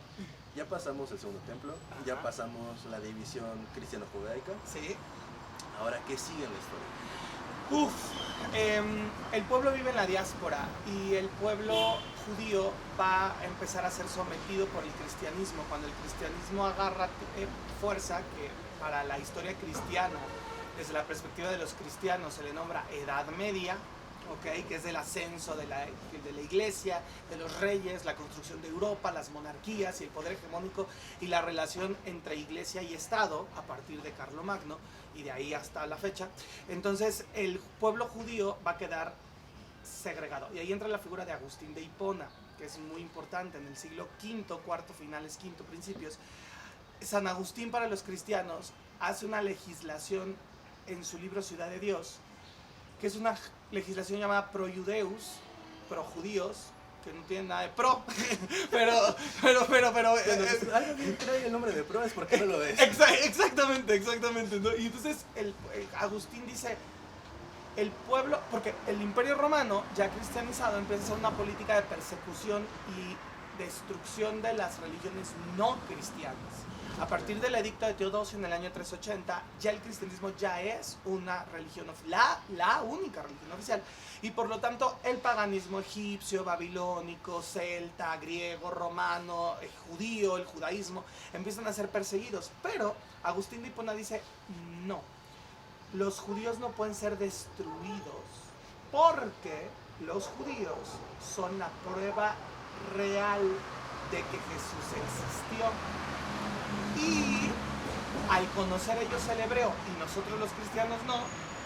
Ya pasamos el segundo templo, ya Ajá. pasamos la división cristiano-judaica. Sí. Ahora, ¿qué sigue en la historia? El pueblo vive en la diáspora y el pueblo judío va a empezar a ser sometido por el cristianismo. Cuando el cristianismo agarra fuerza, que para la historia cristiana, desde la perspectiva de los cristianos, se le nombra Edad Media, ¿okay? Que es del ascenso de la iglesia, de los reyes, la construcción de Europa, las monarquías y el poder hegemónico y la relación entre iglesia y Estado a partir de Carlomagno y de ahí hasta la fecha. Entonces el pueblo judío va a quedar segregado y ahí entra la figura de Agustín de Hipona, que es muy importante en el siglo V, cuarto finales, quinto principios. San Agustín, para los cristianos, hace una legislación en su libro Ciudad de Dios, que es una legislación llamada Pro Judeus, pro judíos, que no tiene nada de pro, pero Bueno, alguien trae el nombre de pro, es porque no lo ves. exactamente, ¿no? Y entonces Agustín dice, el pueblo, porque el Imperio Romano, ya cristianizado, empieza a hacer una política de persecución y destrucción de las religiones no cristianas. A partir del edicto de Teodosio en el año 380, ya el cristianismo ya es una religión, la única religión oficial. Y por lo tanto, el paganismo egipcio, babilónico, celta, griego, romano, judío, el judaísmo, empiezan a ser perseguidos. Pero Agustín de Hipona dice, no, los judíos no pueden ser destruidos porque los judíos son la prueba real de que Jesús existió. Y al conocer ellos el hebreo y nosotros los cristianos no,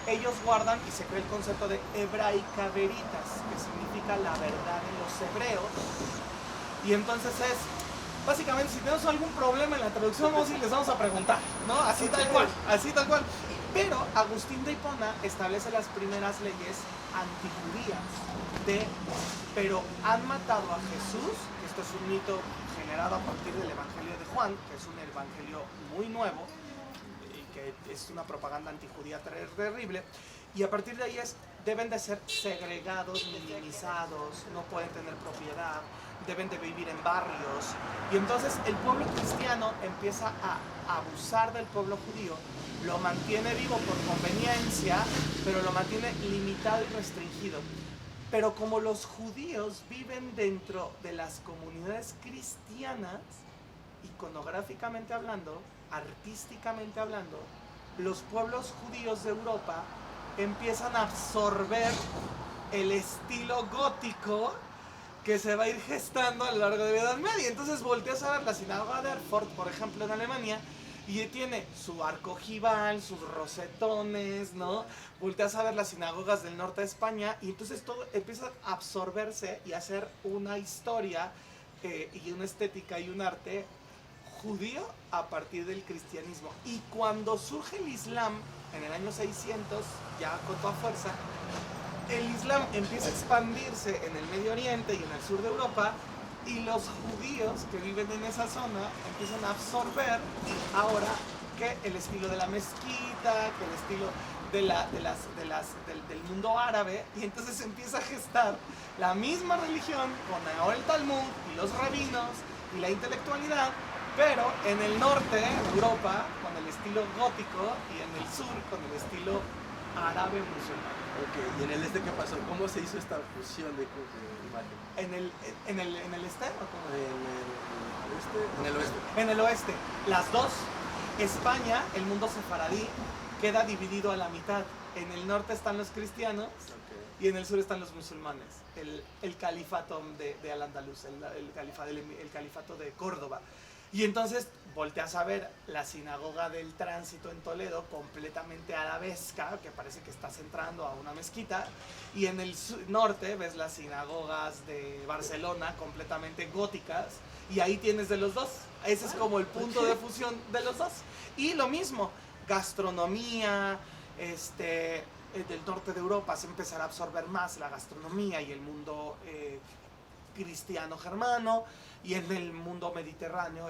ellos guardan y se cree el concepto de hebraica veritas, que significa la verdad en los hebreos. Y entonces es, básicamente, si tenemos algún problema en la traducción, vamos y les vamos a preguntar, ¿no? Así tal cual. Pero Agustín de Hipona establece las primeras leyes antijudías pero han matado a Jesús, que esto es un mito generado a partir del Evangelio de Juan, que es un evangelio muy nuevo y que es una propaganda antijudía terrible, y a partir de ahí deben de ser segregados, minimizados, no pueden tener propiedad, deben de vivir en barrios, y entonces el pueblo cristiano empieza a abusar del pueblo judío, lo mantiene vivo por conveniencia, pero lo mantiene limitado y restringido. Pero como los judíos viven dentro de las comunidades cristianas, iconográficamente hablando, artísticamente hablando, los pueblos judíos de Europa empiezan a absorber el estilo gótico que se va a ir gestando a lo largo de la Edad Media. Entonces volteas a ver la sinagoga de Erfurt, por ejemplo, en Alemania, y tiene su arco ojival, sus rosetones, ¿no? Volteas a ver las sinagogas del norte de España y entonces todo empieza a absorberse y a hacer una historia y una estética y un arte judío a partir del cristianismo. Y cuando surge el Islam en el año 600, ya con toda fuerza, el Islam empieza a expandirse en el Medio Oriente y en el sur de Europa, y los judíos que viven en esa zona empiezan a absorber ahora que el estilo de la mezquita, que el estilo del mundo árabe, y entonces empieza a gestar la misma religión con ahora el Talmud y los rabinos y la intelectualidad, pero en el norte, en Europa, con el estilo gótico, y en el sur con el estilo árabe musulmán. Ok, ¿y en el este qué pasó? ¿Cómo se hizo esta fusión de imagen? ¿En el este o cómo? En el oeste. En el oeste. Las dos. España, el mundo sefaradí, queda dividido a la mitad. En el norte están los cristianos y en el sur están los musulmanes, el califato de Al-Andalus, el califato de Córdoba. Y entonces volteas a ver la sinagoga del Tránsito en Toledo, completamente arabesca, que parece que estás entrando a una mezquita, y en el norte ves las sinagogas de Barcelona, completamente góticas, y ahí tienes de los dos. Ese es como el punto de fusión de los dos. Y lo mismo, gastronomía, del norte de Europa se empezará a absorber más la gastronomía y el mundo cristiano germano, y en el mundo mediterráneo,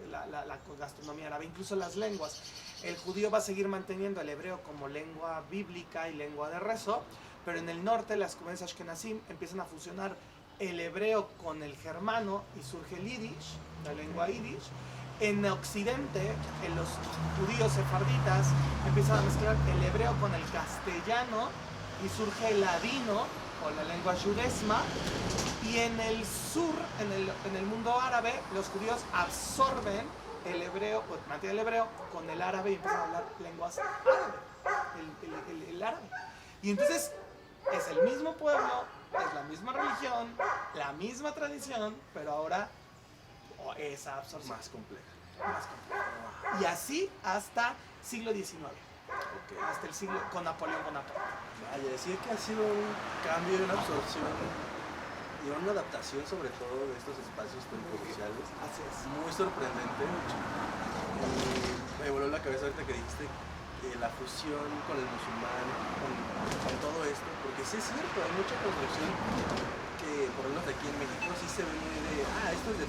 la gastronomía árabe, incluso las lenguas. El judío va a seguir manteniendo el hebreo como lengua bíblica y lengua de rezo, pero en el norte las comunidades ashkenazim empiezan a fusionar el hebreo con el germano y surge el yiddish, la lengua yiddish. En Occidente, en los judíos sefarditas empiezan a mezclar el hebreo con el castellano y surge el ladino o la lengua yudesma. Y en el sur, en el mundo árabe, los judíos absorben el hebreo, o mantienen el hebreo con el árabe y empiezan a hablar lenguas árabes, el árabe. Y entonces es el mismo pueblo, es la misma religión, la misma tradición, pero ahora esa absorción Más compleja. más compleja. Y así hasta siglo XIX. Okay. Hasta el siglo con Napoleón Bonaparte. Vaya, decía que ha sido un cambio y una absorción y una adaptación sobre todo de estos espacios históricos-sociales. Así es. Muy sorprendente. Y me voló la cabeza ahorita que dijiste que la fusión con el musulmán, con todo esto, porque sí es cierto, hay mucha construcción que por lo menos aquí en México sí se ve muy de, esto es de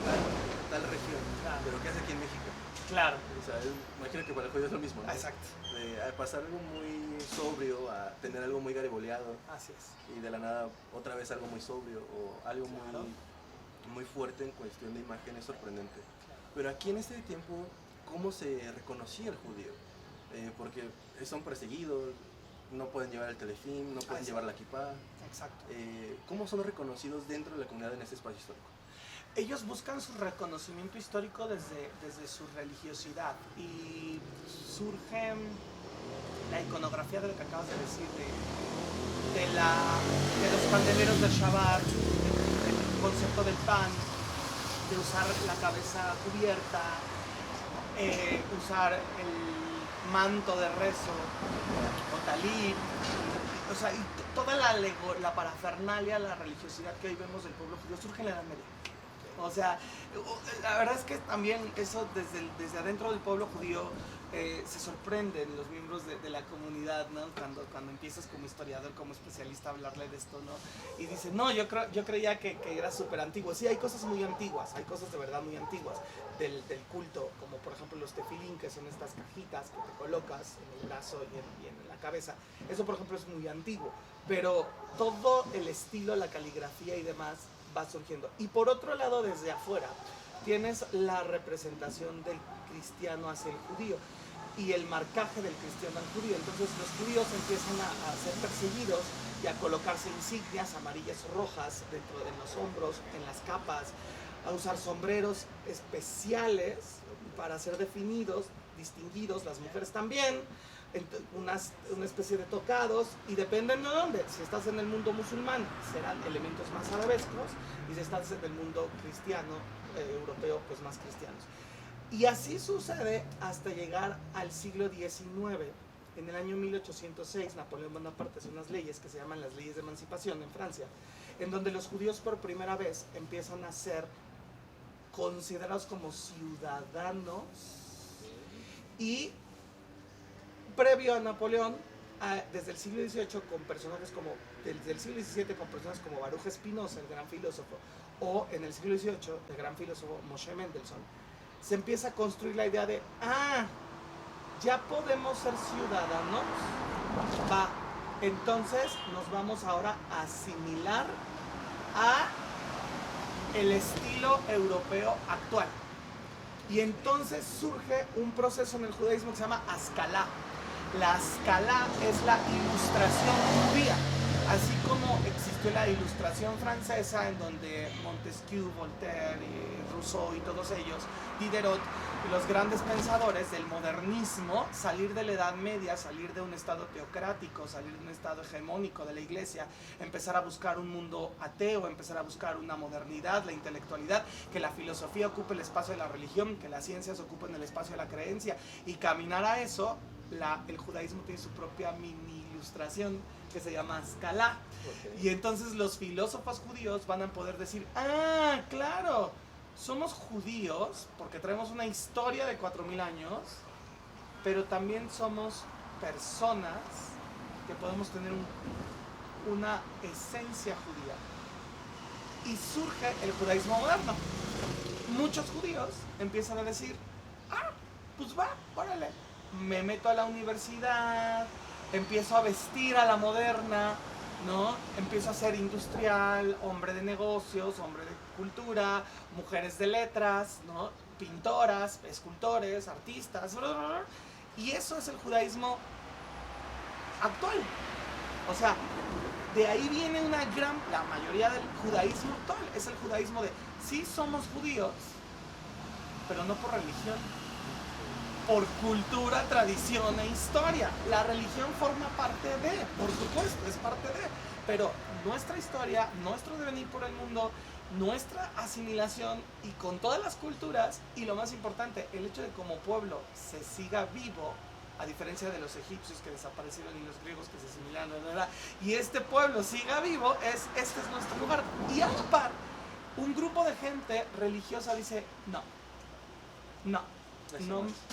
tal región, Claro. pero ¿qué hace aquí en México? Claro. O sea, imagino que para el judío es lo mismo, ¿no? Exacto. De pasar algo muy sobrio a tener algo muy gariboleado Así es. y de la nada otra vez algo muy sobrio o algo Claro. muy fuerte en cuestión de imagen es sorprendente. Pero aquí en este tiempo, ¿cómo se reconocía el judío? Porque son perseguidos, no pueden llevar el telefilm, no pueden llevar la kippah. Exacto. ¿Cómo son reconocidos dentro de la comunidad en este espacio histórico? Ellos buscan su reconocimiento histórico desde su religiosidad y surge la iconografía de lo que acabas de decir, de los candeleros del Shabbat, el concepto del pan, de usar la cabeza cubierta, usar el manto de rezo o talit, o sea, y toda la parafernalia, la religiosidad que hoy vemos del pueblo judío surge en la Edad Media. O sea, la verdad es que también eso desde adentro del pueblo judío se sorprenden los miembros de la comunidad, ¿no? Cuando empiezas como historiador, como especialista a hablarle de esto, ¿no? Y dicen, no, yo creía que era súper antiguo. Sí, hay cosas muy antiguas, hay cosas de verdad muy antiguas del culto, como por ejemplo los tefilín, que son estas cajitas que te colocas en el brazo y en la cabeza. Eso, por ejemplo, es muy antiguo. Pero todo el estilo, la caligrafía y demás va surgiendo. Y por otro lado, desde afuera, tienes la representación del cristiano hacia el judío y el marcaje del cristiano al judío. Entonces los judíos empiezan a ser perseguidos y a colocarse insignias amarillas o rojas dentro de los hombros, en las capas, a usar sombreros especiales para ser definidos, distinguidos, las mujeres también, una especie de tocados, y dependen de dónde. Si estás en el mundo musulmán serán elementos más arabescos, y si estás en el mundo cristiano, europeo, pues más cristianos. Y así sucede hasta llegar al siglo XIX. En el año 1806 Napoleón Bonaparte hace unas leyes que se llaman las leyes de emancipación en Francia, en donde los judíos por primera vez empiezan a ser considerados como ciudadanos. Y previo a Napoleón, desde el siglo XVIII, desde el siglo XVII con personas como Baruch Spinoza, el gran filósofo, o en el siglo XVIII, el gran filósofo Moshe Mendelssohn, se empieza a construir la idea de, ya podemos ser ciudadanos, entonces nos vamos ahora a asimilar a el estilo europeo actual. Y entonces surge un proceso en el judaísmo que se llama Ascalá. La Ascalá es la ilustración judía. Así como existió la Ilustración francesa, en donde Montesquieu, Voltaire, Rousseau y todos ellos, Diderot, los grandes pensadores del modernismo, salir de la Edad Media, salir de un estado teocrático, salir de un estado hegemónico de la Iglesia, empezar a buscar un mundo ateo, empezar a buscar una modernidad, la intelectualidad, que la filosofía ocupe el espacio de la religión, que las ciencias ocupen el espacio de la creencia, y caminar a eso. El judaísmo tiene su propia mini ilustración que se llama Ascalá. Okay. Y entonces los filósofos judíos van a poder decir, ah, claro, somos judíos porque traemos una historia de 4000 años, pero también somos personas que podemos tener una esencia judía. Y surge el judaísmo moderno. Muchos judíos empiezan a decir, ah, pues va, órale. Me meto a la universidad, empiezo a vestir a la moderna, ¿no? Empiezo a ser industrial, hombre de negocios, hombre de cultura, mujeres de letras, ¿no? Pintoras, escultores, artistas, bla, bla, bla. Y eso es el judaísmo actual. O sea, de ahí viene la mayoría del judaísmo actual. Es el judaísmo de, sí somos judíos, pero no por religión. Por cultura, tradición e historia. La religión forma parte de, por supuesto, es parte de, pero nuestra historia, nuestro devenir por el mundo, nuestra asimilación y con todas las culturas, y lo más importante, el hecho de como pueblo se siga vivo, a diferencia de los egipcios que desaparecieron y los griegos que se asimilaron, y este pueblo siga vivo, este es nuestro lugar. Y a la par, un grupo de gente religiosa dice, no,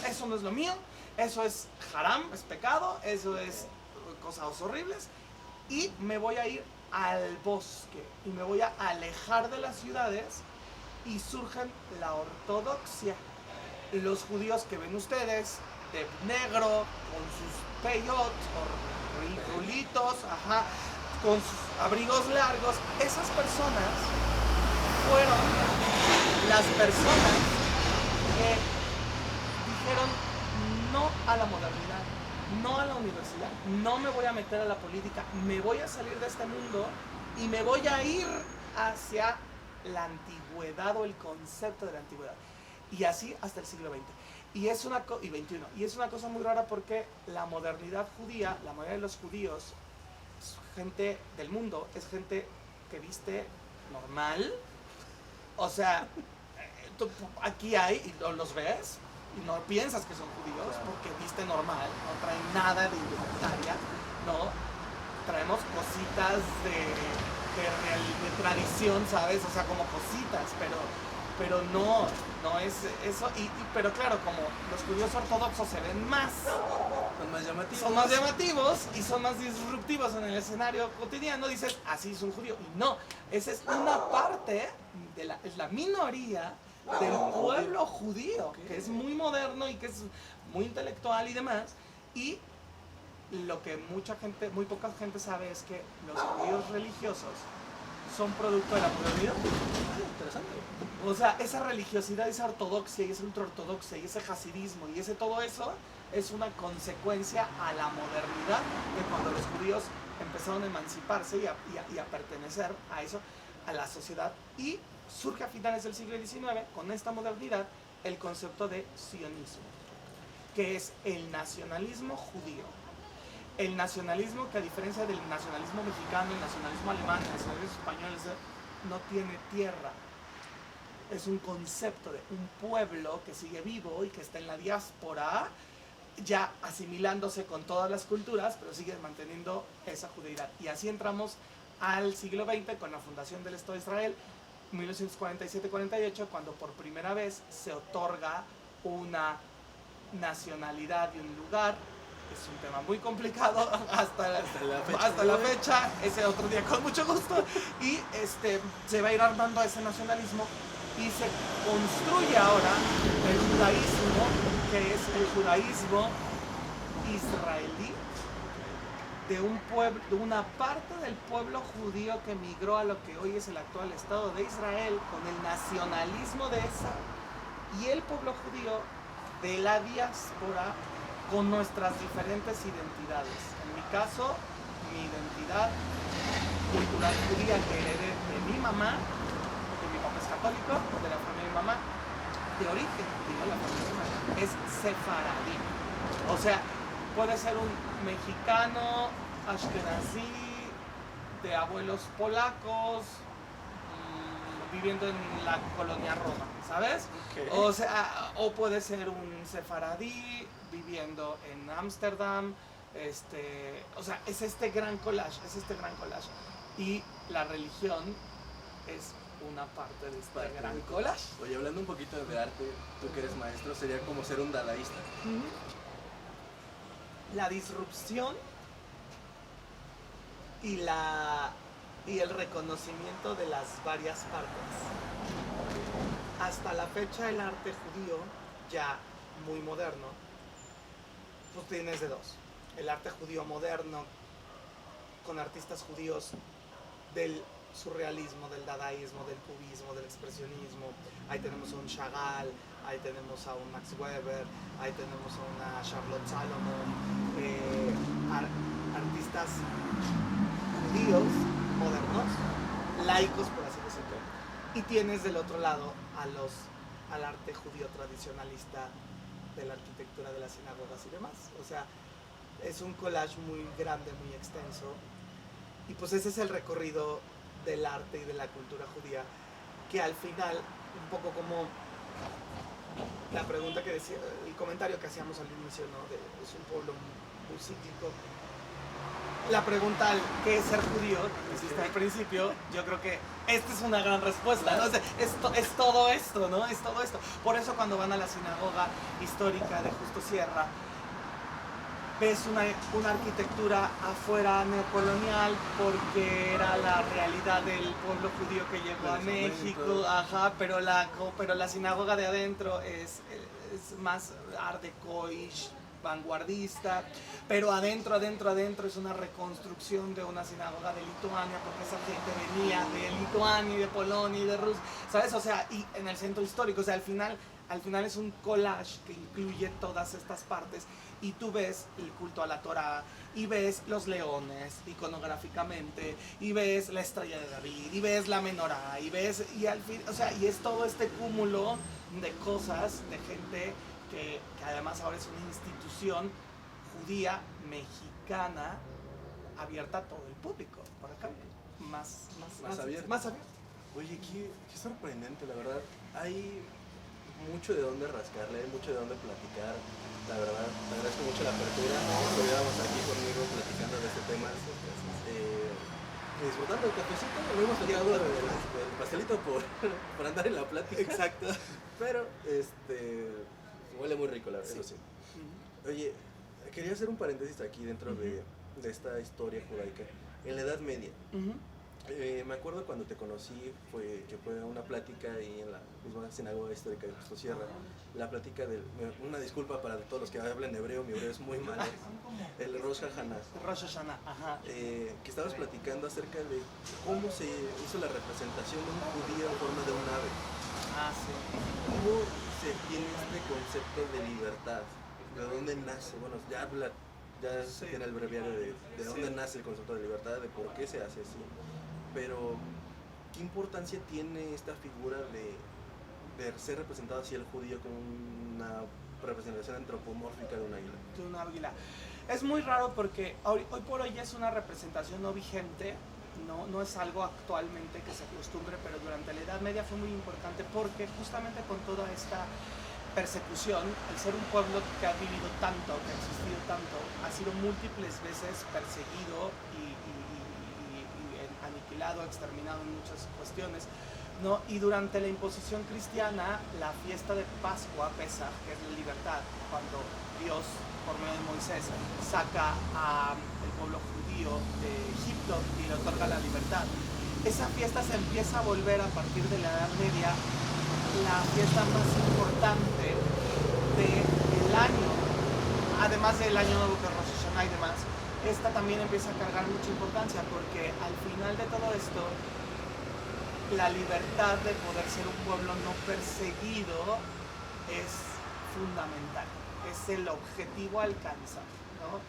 eso no es lo mío, eso es haram, es pecado, eso es cosas horribles, y me voy a ir al bosque y me voy a alejar de las ciudades, y surgen la ortodoxia. Los judíos que ven ustedes de negro, con sus peyots o rulitos, con sus abrigos largos, esas personas fueron las personas que dijeron no a la modernidad, no a la universidad, no me voy a meter a la política, me voy a salir de este mundo y me voy a ir hacia la antigüedad o el concepto de la antigüedad. Y así hasta el siglo XX. Y XXI. Y es una cosa muy rara porque la modernidad judía, la mayoría de los judíos, gente del mundo, es gente que viste normal. O sea, tú aquí hay, y los ves, y no piensas que son judíos porque viste normal, no traen nada de indumentaria, ¿no? Traemos cositas de tradición, ¿sabes? O sea, como cositas, pero no es eso. Pero claro, como los judíos ortodoxos se ven más, son más llamativos y son más disruptivos en el escenario cotidiano, dices, así es un judío. Y no, esa es una parte, es la minoría del pueblo judío, que es muy moderno y que es muy intelectual y demás. Y lo que muy poca gente sabe es que los judíos religiosos son producto de la modernidad. Interesante. O sea, esa religiosidad, esa ortodoxia y esa ultraortodoxia y ese hasidismo y todo eso es una consecuencia a la modernidad de cuando los judíos empezaron a emanciparse y a pertenecer a eso, a la sociedad. Y surge a finales del siglo XIX, con esta modernidad, el concepto de sionismo, que es el nacionalismo judío. El nacionalismo que, a diferencia del nacionalismo mexicano, el nacionalismo alemán, el nacionalismo español, no tiene tierra. Es un concepto de un pueblo que sigue vivo y que está en la diáspora, ya asimilándose con todas las culturas, pero sigue manteniendo esa judeidad. Y así entramos al siglo XX con la fundación del Estado de Israel, 1947-48, cuando por primera vez se otorga una nacionalidad y un lugar. Es un tema muy complicado hasta la fecha, ese otro día con mucho gusto, y se va a ir armando ese nacionalismo y se construye ahora el judaísmo, que es el judaísmo israelí, de un pueblo, de una parte del pueblo judío que migró a lo que hoy es el actual Estado de Israel, con el nacionalismo de esa, y el pueblo judío de la diáspora, con nuestras diferentes identidades. En mi caso, mi identidad cultural judía que heredé de mi mamá, porque mi papá es católico, de la familia de mi mamá, de origen, digo la familia de mi mamá, es sefaradí. O sea, puede ser un mexicano, ashkenazí, de abuelos polacos, viviendo en la colonia Roma, ¿sabes? Okay. O sea, o puede ser un sefaradí viviendo en Ámsterdam, o sea, es este gran collage. Y la religión es una parte de este gran collage. Oye, hablando un poquito de arte, tú que eres maestro, sería como ser un dadaísta. La disrupción y el reconocimiento de las varias partes. Hasta la fecha el arte judío, ya muy moderno, pues tienes de dos. El arte judío moderno, con artistas judíos del surrealismo, del dadaísmo, del cubismo, del expresionismo. Ahí tenemos a un Chagall, ahí tenemos a un Max Weber, ahí tenemos a una Charlotte Salomon, artistas judíos modernos, laicos por así decirlo, y tienes del otro lado al arte judío tradicionalista de la arquitectura de las sinagogas y demás. O sea, es un collage muy grande, muy extenso, y pues ese es el recorrido del arte y de la cultura judía, que al final, un poco como la pregunta que decía, el comentario que hacíamos al inicio, ¿no? Es un pueblo muy cíclico. La pregunta al ¿qué es ser judío? Que hiciste al principio, yo creo que esta es una gran respuesta, ¿no? O sea, es todo esto, ¿no? Es todo esto. Por eso cuando van a la sinagoga histórica de Justo Sierra, ves una arquitectura afuera neocolonial porque era la realidad del pueblo judío que llegó a México, ajá, pero la sinagoga de adentro es más art deco-ish, vanguardista, pero adentro es una reconstrucción de una sinagoga de Lituania, porque esa gente venía de Lituania y de Polonia y de Rusia, ¿sabes? O sea, y en el centro histórico, o sea, al final es un collage que incluye todas estas partes, y tú ves el culto a la Torá, y ves los leones iconográficamente, y ves la estrella de David, y ves la menorá, y al fin, o sea, y es todo este cúmulo de cosas, de gente que además ahora es una institución judía, mexicana, abierta a todo el público, por acá, más abierta. Oye, qué sorprendente, la verdad. Hay mucho de dónde rascarle, hay mucho de dónde platicar. La verdad, te agradezco mucho la apertura. Estuvimos aquí conmigo platicando de este tema. Disfrutando el cafecito, no hemos platicado del pastelito por andar en la plática. Exacto. Pero, huele muy rico, la verdad. Sí. Oye, quería hacer un paréntesis aquí dentro de esta historia judaica. En la Edad Media, me acuerdo cuando te conocí, fue una plática ahí en la misma sinagoga histórica de Justo Sierra. La plática una disculpa para todos los que hablan hebreo, mi hebreo es muy malo. El Rosh Hashanah. Rosh Hashanah, ajá. Que estabas platicando acerca de cómo se hizo la representación de un judío en forma de un ave. Ah, sí. ¿Cómo se tiene este concepto de libertad? ¿De dónde nace? Bueno, ya se tiene el breviario de dónde nace el concepto de libertad, de por qué se hace así. Pero, ¿qué importancia tiene esta figura de ser representado así el judío como una representación antropomórfica de un águila? De un águila. Es muy raro porque hoy por hoy es una representación no vigente, no es algo actualmente que se acostumbre, pero durante la Edad Media fue muy importante porque justamente con toda esta persecución, al ser un pueblo que ha vivido tanto, que ha existido tanto, ha sido múltiples veces perseguido y aniquilado, exterminado en muchas cuestiones, ¿no? Y durante la imposición cristiana, la fiesta de Pascua, Pesaj, que es la libertad, cuando Dios, por medio de Moisés, saca al pueblo judío de Egipto y le otorga la libertad, esa fiesta se empieza a volver a partir de la Edad Media la fiesta más importante del año, además del año nuevo que es Rosh Hashanah y demás. Esta también empieza a cargar mucha importancia porque al final de todo esto, la libertad de poder ser un pueblo no perseguido es fundamental, es el objetivo a alcanzar, ¿no?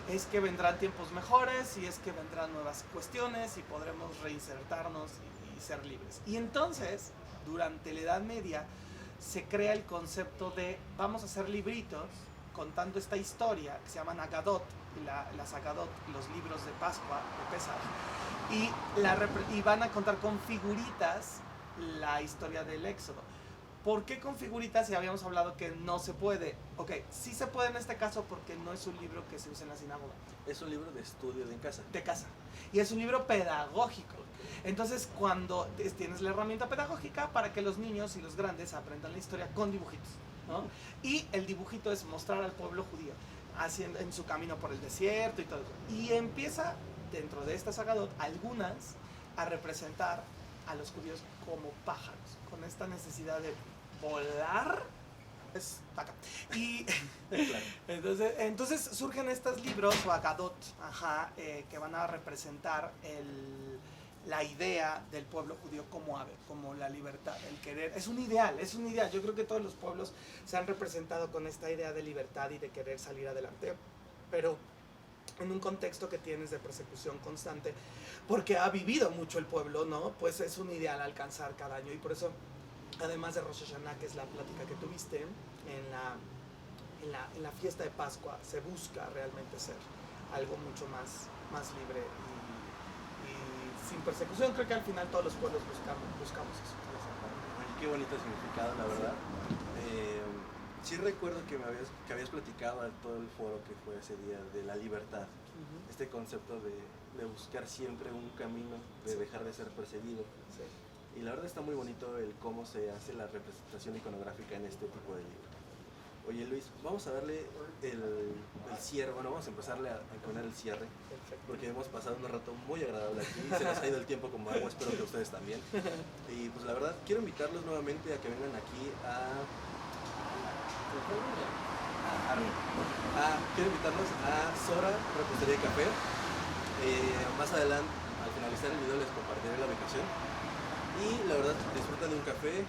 es que vendrán tiempos mejores y es que vendrán nuevas cuestiones y podremos reinsertarnos y ser libres. Y entonces, durante la Edad Media, se crea el concepto de vamos a hacer libritos contando esta historia que se llaman Agadot, las Agadot, los libros de Pascua, de Pesaj, y van a contar con figuritas la historia del Éxodo. ¿Por qué con figuritas si habíamos hablado que no se puede? Ok, sí se puede en este caso porque no es un libro que se usa en la sinagoga. Es un libro de estudio de en casa. De casa. Y es un libro pedagógico. Entonces, cuando tienes la herramienta pedagógica para que los niños y los grandes aprendan la historia con dibujitos, ¿no? Y el dibujito es mostrar al pueblo judío haciendo en su camino por el desierto y todo eso. Y empieza, dentro de estas Agadot, algunas a representar a los judíos como pájaros, con esta necesidad de volar. Es acá. Y Claro. entonces surgen estos libros o Agadot, que van a representar la idea del pueblo judío como ave, como la libertad, el querer. Es un ideal. Yo creo que todos los pueblos se han representado con esta idea de libertad y de querer salir adelante, pero en un contexto que tienes de persecución constante, porque ha vivido mucho el pueblo, ¿no? Pues es un ideal alcanzar cada año, y por eso, además de Rosh Hashanah, que es la plática que tuviste, en la fiesta de Pascua se busca realmente ser algo mucho más libre y sin persecución. Creo que al final todos los pueblos buscamos eso. Qué bonito significado, la verdad. Sí recuerdo que habías platicado en todo el foro que fue ese día de la libertad. Este concepto de buscar siempre un camino, de dejar de ser perseguido. Sí. Y la verdad está muy bonito el cómo se hace la representación iconográfica en este tipo de libro. Oye Luis, vamos a darle el cierre, bueno, vamos a empezarle a poner el cierre. Perfecto. Porque hemos pasado un rato muy agradable aquí, se nos ha ido el tiempo como agua, espero que ustedes también. Y pues la verdad, quiero invitarlos nuevamente a que vengan aquí quiero invitarlos a Sora Repostería y Café. Más adelante, al finalizar el video, les compartiré la ubicación. Y la verdad, disfrutan de un café,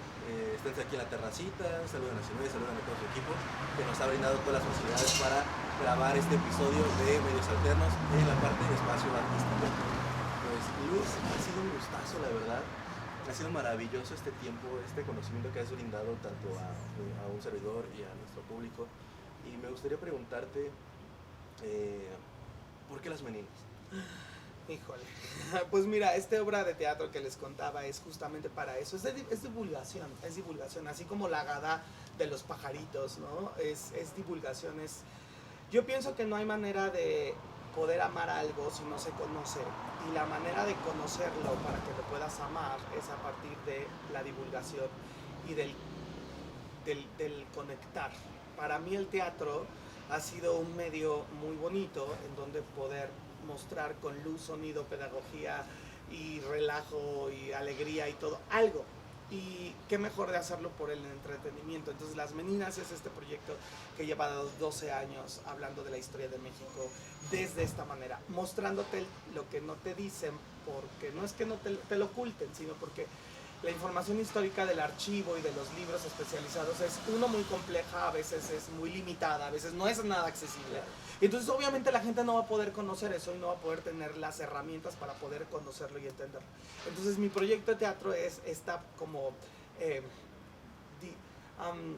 esténse aquí en la terracita, saluden a Sinue, saluden a todo su equipo, que nos ha brindado todas las facilidades para grabar este episodio de Medios Alternos en la parte de espacio artístico. Pues Luis, ha sido un gustazo, la verdad. Ha sido maravilloso este tiempo, este conocimiento que has brindado tanto a un servidor y a nuestro público. Y me gustaría preguntarte, ¿por qué las meninas? Híjole, pues mira, esta obra de teatro que les contaba es justamente para eso, es divulgación, así como la Agadá de los pajaritos, ¿no? Es divulgación, yo pienso que no hay manera de poder amar algo si no se conoce, y la manera de conocerlo para que lo puedas amar es a partir de la divulgación y del conectar. Para mí el teatro ha sido un medio muy bonito en donde poder mostrar con luz, sonido, pedagogía y relajo y alegría y todo, algo. Y qué mejor de hacerlo por el entretenimiento. Entonces Las Meninas es este proyecto que lleva 12 años hablando de la historia de México desde esta manera, mostrándote lo que no te dicen, porque no es que no te lo oculten, sino porque la información histórica del archivo y de los libros especializados es muy compleja, a veces es muy limitada, a veces no es nada accesible. Y entonces obviamente la gente no va a poder conocer eso y no va a poder tener las herramientas para poder conocerlo y entenderlo. Entonces mi proyecto de teatro es esta como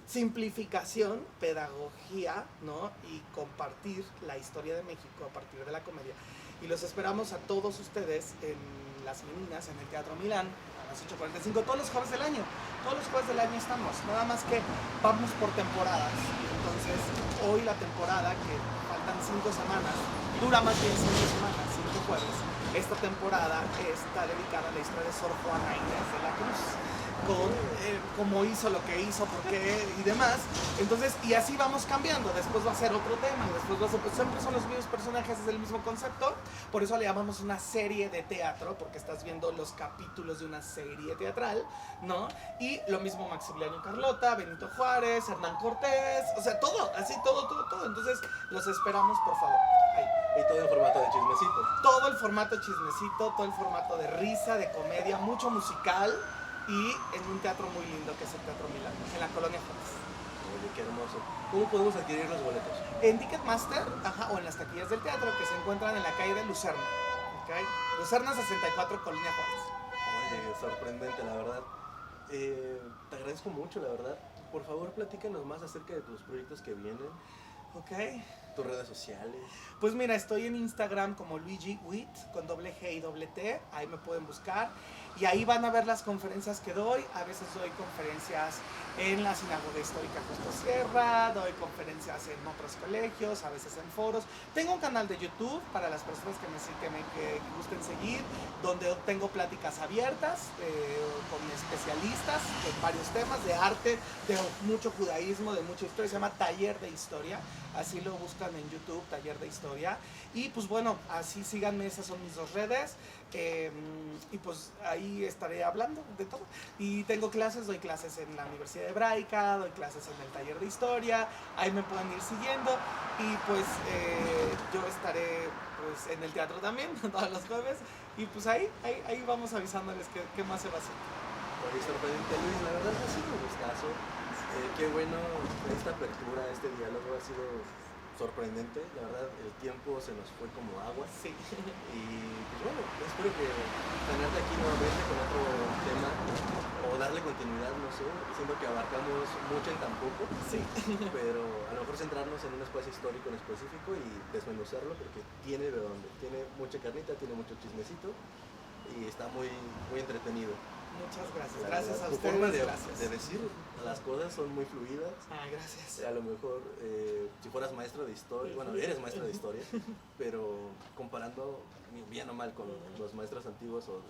simplificación, pedagogía, ¿no? Y compartir la historia de México a partir de la comedia. Y los esperamos a todos ustedes en Las Meninas, en el Teatro Milán, a las 8:45, todos los jueves del año. Todos los jueves del año estamos, nada más que vamos por temporadas. Entonces, hoy la temporada, que faltan 5 semanas, dura más bien 5 semanas, 5 jueves. Esta temporada está dedicada a la historia de Sor Juana Inés de la Cruz, con cómo hizo lo que hizo, por qué y demás. Entonces, y así vamos cambiando. Después va a ser otro tema, y después va a ser, pues, siempre son los mismos personajes, es el mismo concepto. Por eso le llamamos una serie de teatro, porque estás viendo los capítulos de una serie teatral, ¿no? Y lo mismo Maximiliano Carlota, Benito Juárez, Hernán Cortés, o sea, todo, así, todo. Entonces, los esperamos, por favor. Ahí. Y todo en formato de chismecito. Todo el formato chismecito, todo el formato de risa, de comedia, mucho musical, y en un teatro muy lindo que es el Teatro Milán, en la Colonia Juárez. Oye, qué hermoso. ¿Cómo podemos adquirir los boletos? En Ticketmaster, o en las taquillas del teatro que se encuentran en la calle de Lucerna. ¿Okay? Lucerna 64, Colonia Juárez. Oye, sorprendente, la verdad. Te agradezco mucho, la verdad. Por favor, platícanos más acerca de tus proyectos que vienen. Ok. Tus redes sociales. Pues mira, estoy en Instagram como Luigi Witt, con doble G y doble T, ahí me pueden buscar. Y ahí van a ver las conferencias que doy. A veces doy conferencias en la Sinagoga Histórica Justo Sierra, doy conferencias en otros colegios, a veces en foros. Tengo un canal de YouTube para las personas que gusten seguir, donde tengo pláticas abiertas con especialistas en varios temas de arte, de mucho judaísmo, de mucha historia. Se llama Taller de Historia, así lo buscan en YouTube, Taller de Historia. Y pues bueno, así síganme, esas son mis 2 redes. Y pues ahí estaré hablando de todo. Y tengo clases, doy clases en la Universidad Hebraica, doy clases en el Taller de Historia, ahí me pueden ir siguiendo. Y pues yo estaré pues en el teatro también, todos los jueves. Y pues ahí vamos avisándoles qué más se va a hacer. Oye, sorprendente, Luis, la verdad ha sido un gustazo. Qué bueno esta apertura, este diálogo ha sido sorprendente. La verdad, el tiempo se nos fue como agua. Sí. Y pues bueno, espero que tenerte aquí nuevamente con otro tema o darle continuidad, no sé. Siento que abarcamos mucho en tan poco. Sí. Pero a lo mejor centrarnos en un espacio histórico en específico y desmenuzarlo porque tiene de dónde. Tiene mucha carnita, tiene mucho chismecito y está muy, muy entretenido. Muchas gracias. Gracias a tu ustedes. forma Gracias. de decir las cosas son muy fluidas. Gracias. A lo mejor si fueras maestro de historia, bueno, eres maestro de historia, pero comparando bien o mal con los maestros antiguos o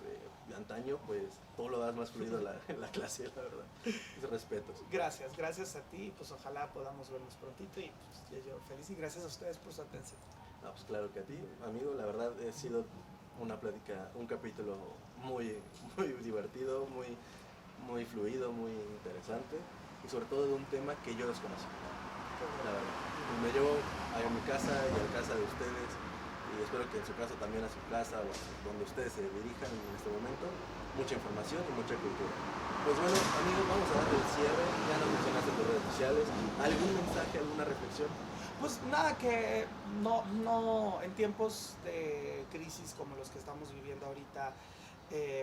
de antaño, pues todo lo das más fluido en la clase, la verdad. Mis respetos. Gracias a ti, pues ojalá podamos vernos prontito y pues yo feliz y gracias a ustedes por su atención. No, pues claro que a ti, amigo, la verdad ha sido una plática, un capítulo muy divertido, muy fluido, muy interesante y sobre todo de un tema que yo desconocí. La verdad. Y me llevo a mi casa y a la casa de ustedes y espero que en su caso también a su casa o donde ustedes se dirijan en este momento, mucha información y mucha cultura. Pues bueno, amigos, vamos a darle el cierre. Ya nos mencionaste tus redes sociales. ¿Algún mensaje, alguna reflexión? Pues nada, que no en tiempos de crisis como los que estamos viviendo ahorita,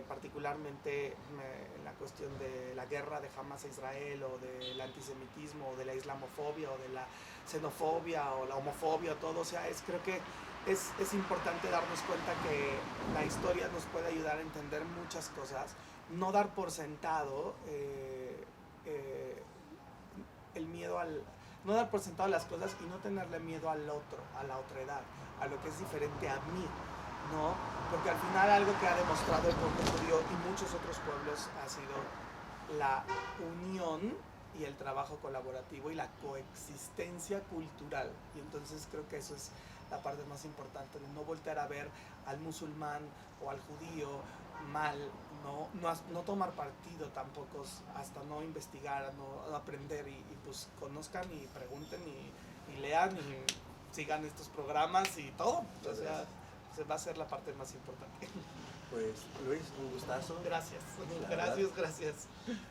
particularmente en la cuestión de la guerra de Hamas a Israel o del antisemitismo o de la islamofobia o de la xenofobia o la homofobia o todo, o sea, creo que es importante darnos cuenta que la historia nos puede ayudar a entender muchas cosas, no dar por sentado el miedo no dar por sentado las cosas y no tenerle miedo al otro, a la otredad, a lo que es diferente a mí, ¿no? Porque al final algo que ha demostrado el pueblo judío y muchos otros pueblos ha sido la unión y el trabajo colaborativo y la coexistencia cultural. Y entonces creo que eso es la parte más importante, de no voltear a ver al musulmán o al judío mal, no tomar partido tampoco, hasta no investigar, no aprender y pues conozcan y pregunten y lean y sigan estos programas y todo. O sea, se va a ser la parte más importante. Pues Luis, un gustazo. Gracias. Gracias.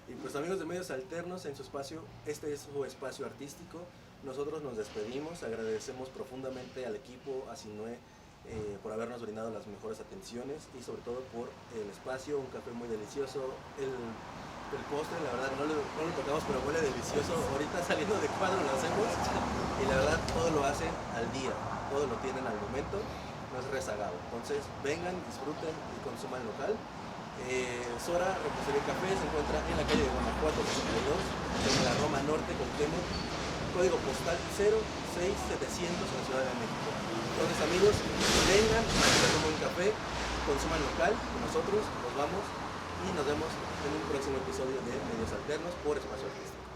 Y pues amigos de Medios Alternos, en su espacio, este es su espacio artístico. Nosotros nos despedimos, agradecemos profundamente al equipo, a Sinué, por habernos brindado las mejores atenciones y sobre todo por el espacio, un café muy delicioso. El postre, la verdad, no lo tocamos, pero huele delicioso. Ahorita saliendo de cuadro lo hacemos y la verdad todo lo hacen al día, todo lo tienen al momento, no es rezagado. Entonces vengan, disfruten y consuman local. Sora Repostería y Café se encuentra en la calle de Guanajuato 62, en la Roma Norte con Temo, código postal 06700 en la Ciudad de México. Entonces amigos, vengan, tomen un café, consuman local con nosotros, nos vamos y nos vemos en un próximo episodio de Medios Alternos por Espacio Artístico.